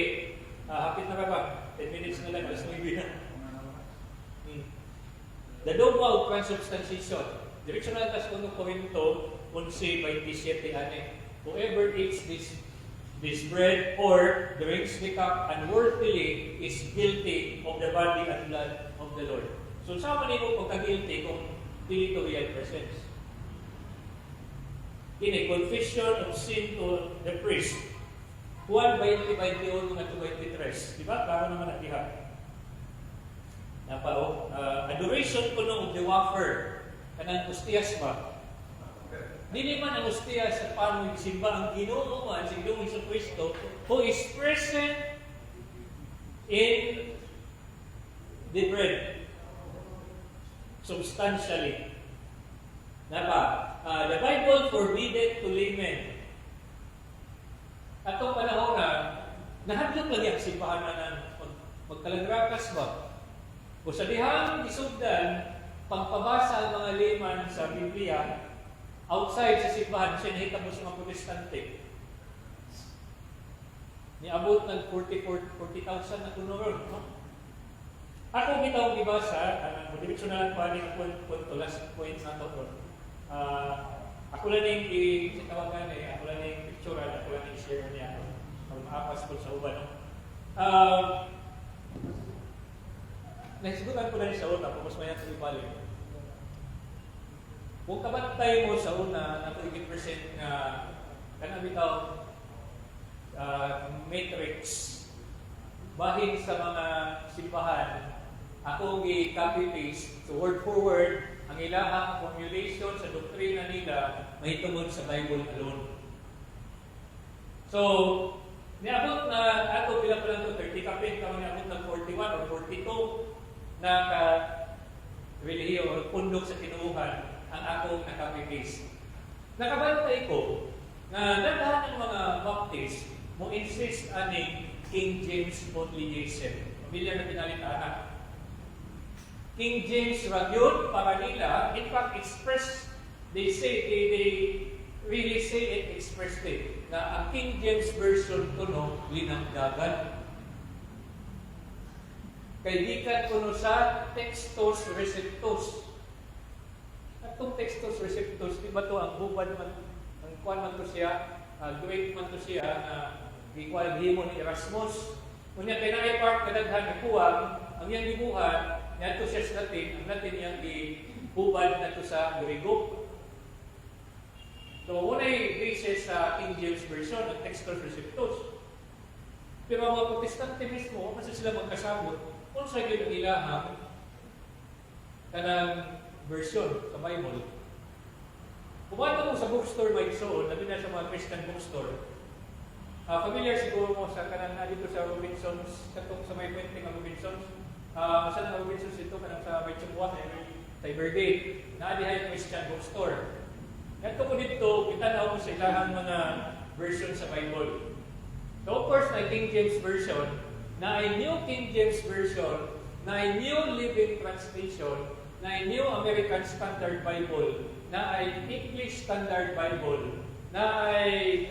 hapit na ba? 10 minutes na lang, alas 9 na. The dogma of transubstantiation. Direksyon na tas kung Korinto 11:27 ane. Whoever eats this bread or drinks the cup unworthily is guilty of the body and blood of the Lord. So sa man mo pagka-guilty kung dili to real presence. Kini confession of sin to the priest. Juan 20:21 nga 23. Di ba? Klaro naman ang diha. Napao, adoration ko ng the wafer. Kanang ostiyas ba? Dili man ang ostiyas sa paano isimba ang Ginoo man, si Ginoong Jesucristo, who is present in the bread. Substantially. Napa, the Bible forbidden to laymen. Atong panahon na, nahadlok lagi ang simbahan na magkalagrakas ba? O sa dihang isugdan, pagpabasa ang mga layman sa Biblia, outside sa simbahan, siya nahitabo sa mga protestante. Niabot ng 40,000 na tunuron. No? Ako bitaw gibasa, diretso na lang pa ning punto last point na to. Ako lang ning tawagan ako lang ning picture, ako lang ning share niya. Kung maapas ko sa uban, no. Naisigutan ko na rin sa una, kung mas mayan sa ibalik. Kung kabantay mo sa una, na 20% na kanang bitaw matrix, bahin sa mga simbahan, ako i-copy paste, so word for word, ang ilahang formulation sa doktrina nila mahitungod sa Bible alone. So, niabot na ato bilang pala ito, 30 kapit, kami niabot ng 41 or 42 na relihiyo o pundok sa kinuuhan ang akong na-copy-paste. Nakabantay ko na daghan ng mga Baptist mo insist aning King James Onlyism. Pamilya na pinalitaan. King James ragyod para nila, in fact, they really say it expressly, na ang King James Version kuno linanggagan. Kay gikan kuno sa textus receptus. Atong textus receptus, di ba to ang hubad man, ang kuan man to siya, great man to siya, na gikwalhimo ni Erasmus. Unya kay naay part kadaghan na kuwang, ang iyang gibuhat, niadto siya sa Latin, ang Latin iyang gihubad nato sa Grego. So, unay basis sa King James Version, ang textus receptus. Pero ang mga Protestante mismo, kasi sila magkasabot, kung sa yun ang ilahang kanang version sa Bible. Pumunta mo sa bookstore may soon, labi na sa mga Christian bookstore. Familiar siguro mo sa kanang dito sa Robinsons, katong sa may puwente ng Robinsons. Saan ang Robinsons ito? Kanang sa may Chumwa, sa Ibergate, na-adihay Christian bookstore. Ito ko dito, itanaw ko sa ilahang mga version sa Bible. So of course, na King James Version, na ay New King James Version, na ay New Living Translation, na ay New American Standard Bible, na ay English Standard Bible, na ay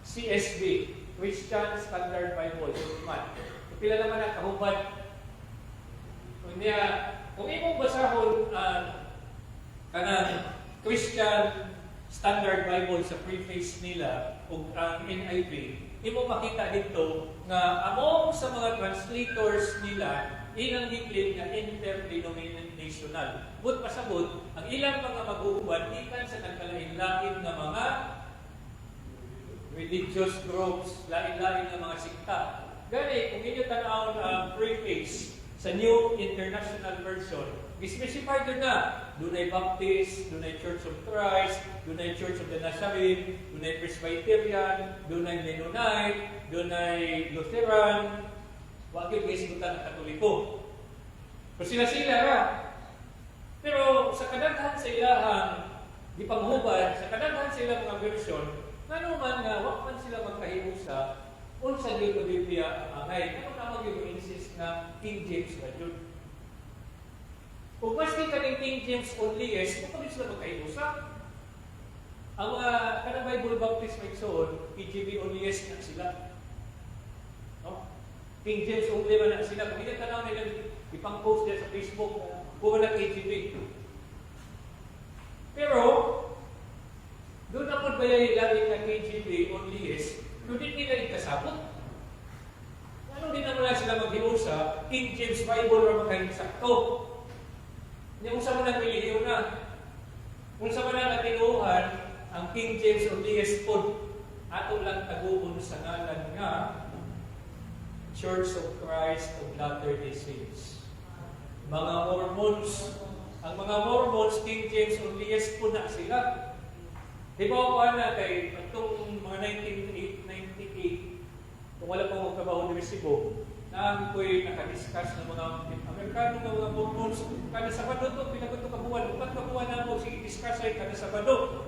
CSB, Christian Standard Bible. Pila naman ang kahubad. Kung imong basahon kanang Christian Standard Bible sa preface nila ug ang NIV, imo makita dito nga among sa mga translators nila ilang giklin nga interdenominational. But pasabot, ang ilang mga mag-uuban ikan sa nagkalain-lain nga mga religious groups, lain-lain nga mga sikta. Gani, kung inyo tanaw ang preface sa New International Version, specify doon na, doon ay Baptist, doon ay Church of Christ, doon ay Church of the Nazarene, doon ay Presbyterian, doon ay Mennonite, doon ay Lutheran, wakil guys buta ng Katoliko. So sila-sila ra. Pero sa kadaghan sa ilahang di panghubad, sa kadaghan sa ilang mga version, nga man nga, wak man sila magkahiusa, unsa gyud ang Biblia ang angay. Ano na mag-insist na King James ra jud. Kung mas kaning King James only yes, kung sila magkahiusa. Ang mga kanang Bible Baptist may soon, KJV only yes na sila. No? King James only man na sila. Kung hindi tanaw nila ipang-post nila sa Facebook, kung na KJV. Pero, doon na po ba yung lagi na KJV only yes, doon din nila ikasabot. Ano din naman sila maghiusa, King James Bible na makahinsakto. Hindi kung saan mo nang milihiyo na. Kung saan mo na natinuhan, ang King James only yes po, ato lang taguon sa ngalan nga Church of Christ of Latter-day Saints. Mga Mormons, ang mga Mormons, King James only yes po na sila. Diba ko na kay itong mga 1998, kung wala pang magkabaho ni Resibo, na ko'y nakadiscuss ng mga Amerikano ng mga Mormons, kada Sabado ito, pinagot ito kabuhan. Upat kabuhan na po, sige, discuss ay kada Sabado.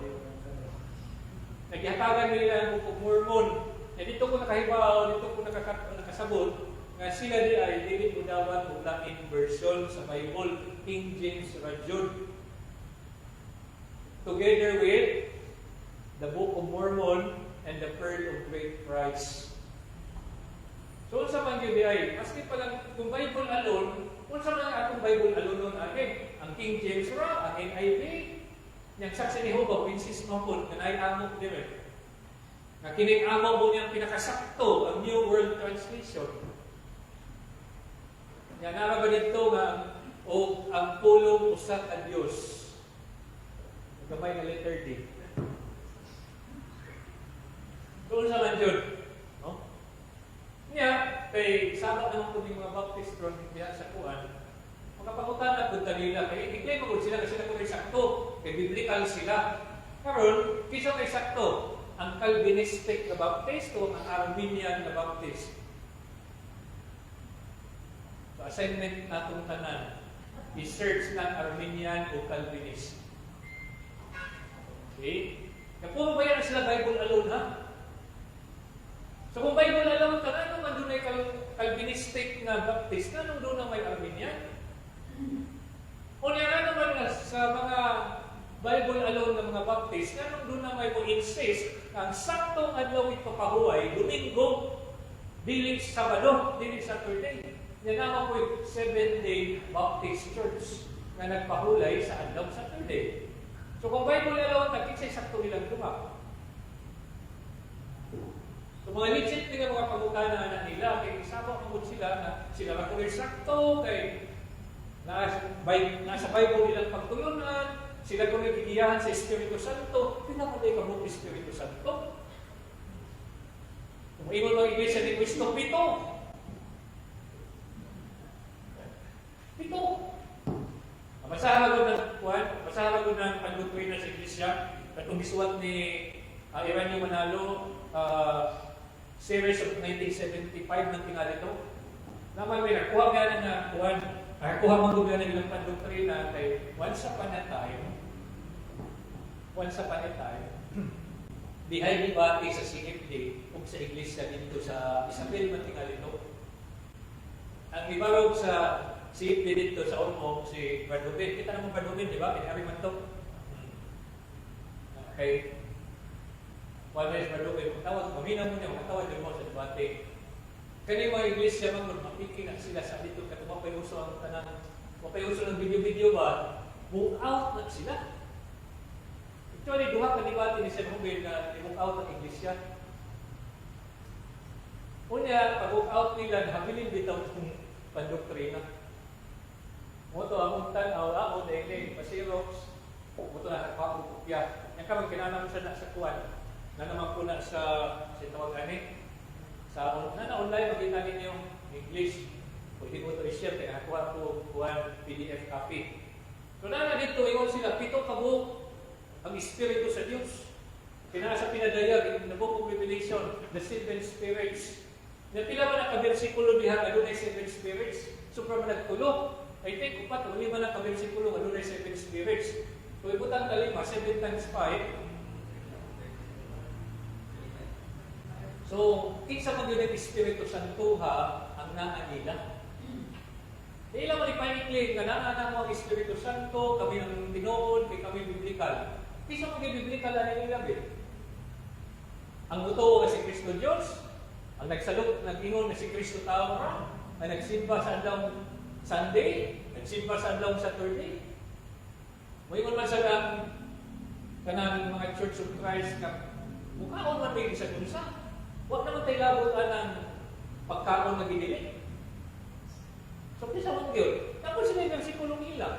Naghihatagan nila ang bukong Mormon. E dito ko nakahibaw, dito ko nakasabot, nga sila di ay dili mo dapat kung laing version sa Bible, King James Version. Together with the Book of Mormon and the Pearl of Great Price. man yun ay, maski pa lang, kung Bible alone, kung sa mga atong Bible alone nun akin, ang King James ra, ang NIV, yung saksi ni Jehovah, Witnesses Mapod, na naiamok din eh. Na kinigamo mo niyang pinakasakto ang New World Translation. Yan, nara ba dito nga o ang pulong usak ang Diyos. Gamay na letter D. Doon sa man yun. No? Niya, kay sabak naman po yung mga Baptist ron diya sa kuan, makapangutan na punta nila. Kaya i-claim mo sila kasi sila kung sakto. Kay biblical sila. Karon, kisa kay sakto, ang Calvinistic na Baptist o ang Arminian na Baptist. So, assignment natong tanan, i-search ng Arminian o Calvinist. Okay? Puro ba yan sila Bible alone, ha? So kung Bible alone ka, ano man doon ay Calvinistic na Baptist, anong doon na may Arminian? O niya naman na sa mga Bible alone ng mga Baptist, anong doon na may mo-insist ang saktong adlaw ito pahuay, Domingo, dili Sabado, dili Saturday. Yan naman po yung Seventh-day Baptist Church na nagpahulay sa adlaw Saturday. So kung Bible alone, nagkisay sakto nilang dumap. So mga legit nila mga pagutana na nila, kaya isama mo sila na sila makulit sakto, kay nasa Bible nilang pagtulunan, sila kung nagigiyahan sa Espiritu Santo, pinakulay ka mo Espiritu Santo. Kung ingon mga iglesia ni Cristo, pito. Basahan ko ng pagdutuin na sa iglesia, katong gisuwat ni Iranio Manalo, series of 1975 ng tingali ito. Naman may nakuha nga na nakuha man ko nga ng pagdoktrina kay once upon a time, behind the body sa CFD, kung sa iglesia dito sa Isabel man tingali ito. Ang ibarog sa CFD dito sa Ormo, si Bardobin. Kita naman Bardobin, di ba? Pinari man ito. Okay. One is Bardobin, matawag, mamina mo niya, matawag din mo sa debate. Kani mga iglesia man, mapiki na sila sa dito, kasi mapay uso ang tanang, mapay uso ng video-video ba, move out na sila. Actually, duha ka debate ni Sir Rubin na i-move out ang iglesia. Unya, pag-move out nila, nahabilin bitaw itong pandoktrina. Moto among tanaw, ako dahil pasirox, moto na kapakupya. Yan ka magkinanam siya na sa kuwan. Na naman po na sa tawag ani. Sa online, makita ninyo yung English. Pwede mo ito i-share, kaya nakuha po kuwan PDF copy. So na dito, ingon sila, pito kabuk ang Espiritu sa Diyos. Pinasa pinadaya, nabukong revelation, the seven spirits. Napila man ang kabersikulo diha, doon ay seven spirits. Supra man nagtulo. I think, upat, o lima na kabersikulo, doon ay seven spirits. Kung ibutan ka lima, 7 times 5. So, kinsa man yun ang Espiritu Santo ha, ang naanila. Ila man ipanikling, nga naana mo ang Espiritu Santo, kami ang tinood, kami biblikal. Kinsa man yung biblikal na nilabit? Ang totoo na si Kristo Diyos, ang nagsalok, nag-ingon na si Kristo tao, ay nagsimba sa adlaw Sunday, nagsimba sa adlaw Saturday. Moingon man sa kanang mga Church of Christ na mukhaon man may isa kunsa. Huwag naman tayo labutan ng pagkaon na ginilig. So, kisa man yun. Tapos sila yung versikulong ilang.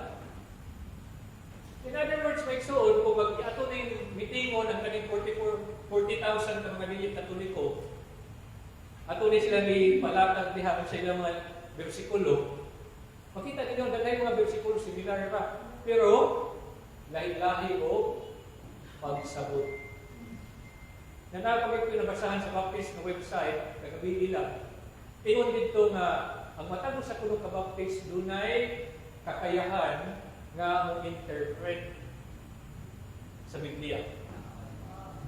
In other words, may soul, kung mag-ato na yung mitingo ng kaning 40,000 na mga lilit katoliko, ato na sila ni palatag diha sa ilang mga versikulo, makita ninyo, dahil mga versikulo similar pa. Pero, lahi-lahi o pagsabot. Nanapagay ko yung nabasahan sa Baptist na website, kagabi nila. Ingon dito nga, ang matano sa kuno ka Baptist, dunay kakayahan nga mo interpret sa Biblia.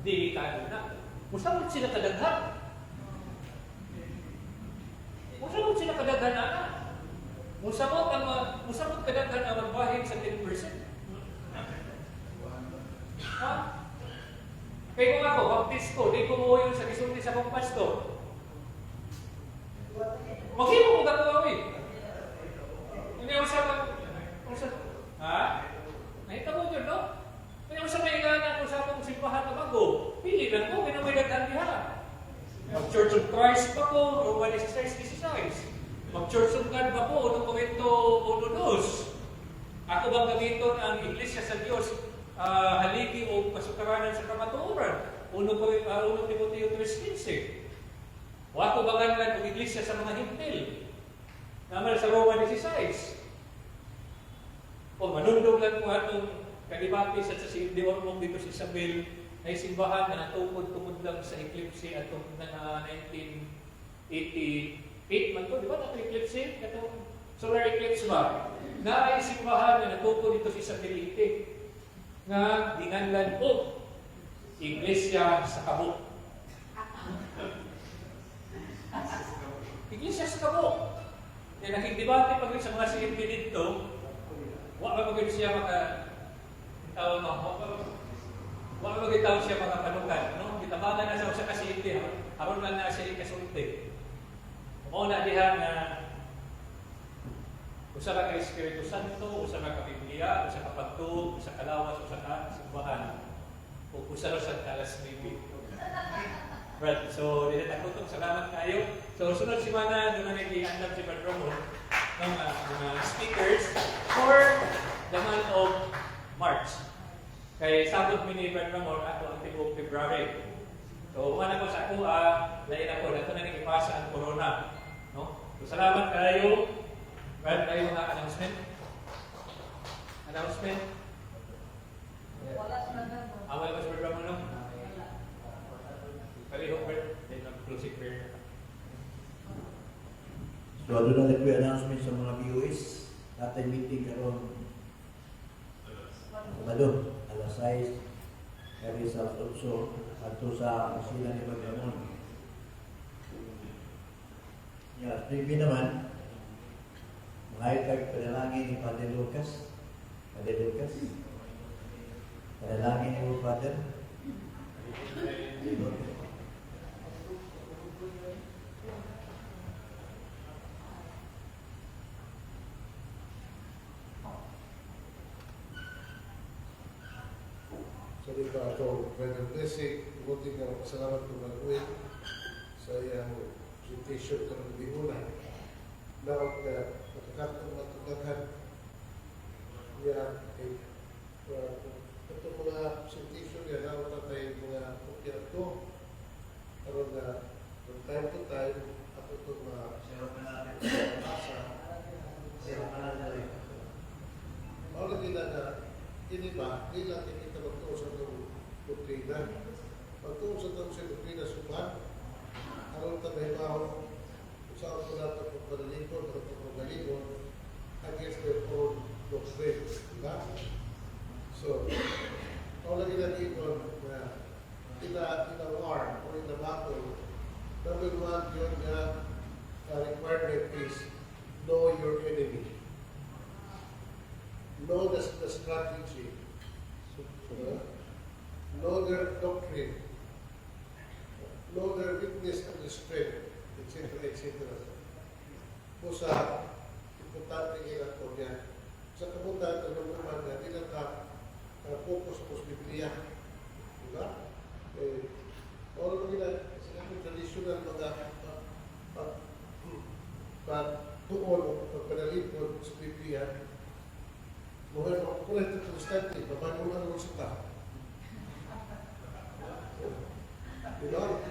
Delikado na. Musamot sila kadaghan. Musamot sila kadaghan na. Musamot kadaghan ang magbahig sa 10%. Ha? Kaya kung ako, Baptist ko, di ko mo yun sa gisulti sa kong pastor. Maghimo mo ka ko eh. Hindi ako sa ha? Nakita mo dyan, no? Hindi ako sa kailangan kung sa akong simbahan na bago. Pili lang ko, may nagdaan diha. Mag-Church of Christ pa ko, Roman 16. Mag-Church of God pa ko, Unong Korinto 1:2. Ako bang gamiton ang Iglesia sa Diyos, haligi o pasukaranan sa kamatuoran? 1 Timoteo 3:15. O ako bang ganlan ang Iglesia sa mga Hintil? Naman sa Roman 16. O manundog lang mo atong kalibapis at sa Dior mo dito sa Isabel na simbahan na natukod-tukod lang sa eclipse atong 1988 man to, di ba? Eclipse? Itong solar eclipse ba? Na ay simbahan na natukod dito sa Isabelite nga dinganlan o Iglesia sa Kabo. Iglesia sa Kabo. Kaya nakikidebate pag sa mga silbi dito, wala ba siya wala ba siya makapanukan, no? Gitabagan na sa kasilbi, aron lang na siya ikasulti. Mao na diha na usa ka Espiritu Santo, usa ka Biblia, usa ka pagtuo, usa ka lawas, usa ka simbahan. O usa ra sa alas 9. Right, so dili ta kutong salamat kayo. So sunod semana doon na nag-i-andam si Brad Ramon ng mga speakers for the month of March. Kay sabot mi ni Brad Ramon ato ang tibuok February. So una ko sa ako lain ako nato na ipasa ang corona, no? So salamat kayo. Brad, kayo mga announcement. Wala sa nagano. Awal ba si Brad Ramon, no? Kaliho, Brad. Then mag-closing prayer. So, doon na nag-announcement sa mga viewers. Natin meeting karon Sabado, alas 6, kami sa Utso, ato sa Masila ni Bagramon. Yeah, preview naman, mga kag panalangin ni Father Lucas. Panalangin ni Father. Sabi ka ako, Brother Blessing, buti nga pasalamat ko mag-uwi sa iyang presentation ka ng bihunay. Naog na nakakatong matutaghan niya itong mga presentation niya, naog na tayo mga pukyan ito. Karoon na from time to time, ako itong masa. Ako lagi na ini ba, ilang kita magtuos sa itong doktrina. Magtuos sa itong doktrina suman, aron ta mahibaw sa ako na ito pagpadalikon, pagpadalikon, against their own doctrine. Diba? So, ako lagi na dito na in a war or in a battle, number one, yun na requirement is know your enemy. Know the strategy, know their doctrine, know their weakness and the strength, etc. Kung sa importante ilang po niya, sa kamutan ng naman na ilang focus po sa Biblia. Diba? All of nila, sa traditional mga pagtuon o pagpanalipod sa Biblia, buhay mo, kung ito konstante, babanuhan mo sa tao. Diba?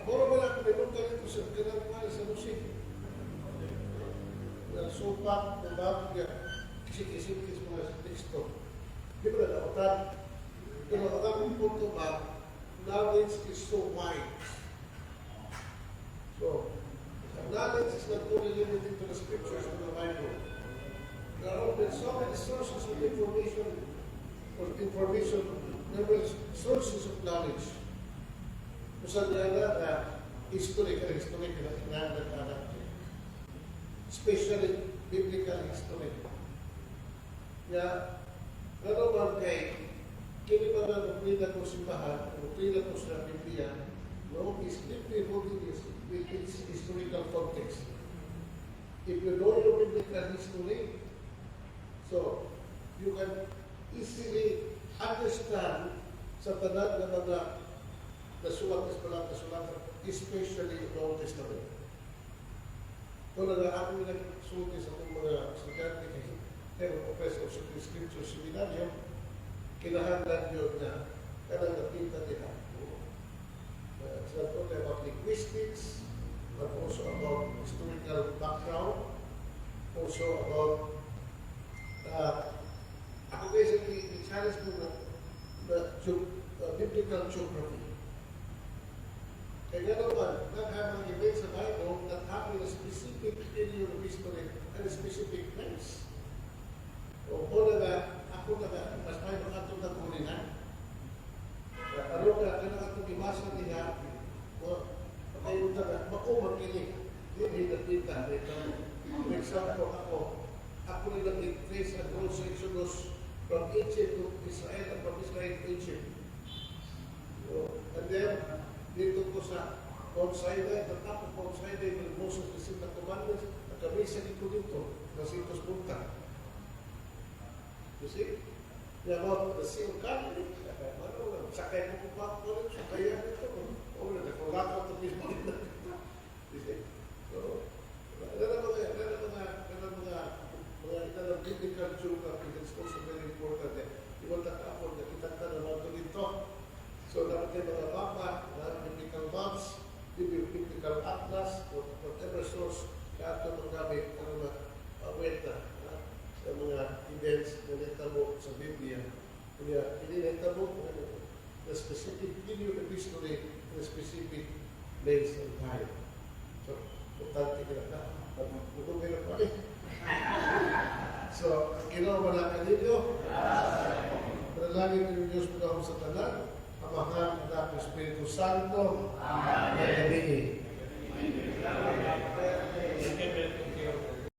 Boro ba lang kung mayroon ka ito sa kinagmahal sa musik? Supak, babag niya, kisik-kisik sa mga teksto. Di ba nakakotag? Kung nakakotag ang punto ba, knowledge is so wide. So, knowledge is not only limited to the scriptures of the Bible. There are so many sources of information, numerous sources of knowledge. Kung saan na history ka na especially biblical history. Kaya, gano'n ba kay kini ba na doktrina ko simbahan, doktrina ko sa Biblia, No, is deeply rooted with its historical context. If you know your biblical history, so you can easily understand sa tanan na mga nasulat, especially the Old Testament. Kung ako yung nagsulti sa itong mga estudyante kay Professor of Scripture Seminarium, kinahanglan yun na kanang nakita nila. It's not only about linguistics, but also about historical background, also about ako basically i-challenge ko na biblical geography. Kaya nga naman, naghamang events sa Bible that happen in a specific period of history and a specific place. O na ako mas may makatong na kulinan. Ano ka, kanang ibasa niya, pagkayon na, makumang kinig. Hindi napita. For example, ako nilang i-trace ang whole Exodus from Egypt to Israel and from Israel to Egypt. And then, dito ko sa Mount Sinai, the top of Mount Sinai, with Moses received the commandments, at kami sa dito, na Sintos Punta. You see? About the Sea of Galilee, sakay mo pa ko rin, sakay ito. O, nagkulakaw ito mismo. You see? So, mga biblical geography, that's also very important. You want that effort, nakita naman ito dito. So, dapat yung mga mapa, mga biblical maps, biblical atlas, whatever source, kaya ito magamit ang mga aweta sa mga events na nagtamo sa Biblia. Kaya, hindi nagtamo the specific period of history, the specific place and time. So, importante ka na. Pagputong ka na pa rin. So, ginawa na kanino. Panalangin ng Diyos mo sa tanan. Amahan, Anak, Espiritu Santo. Amen.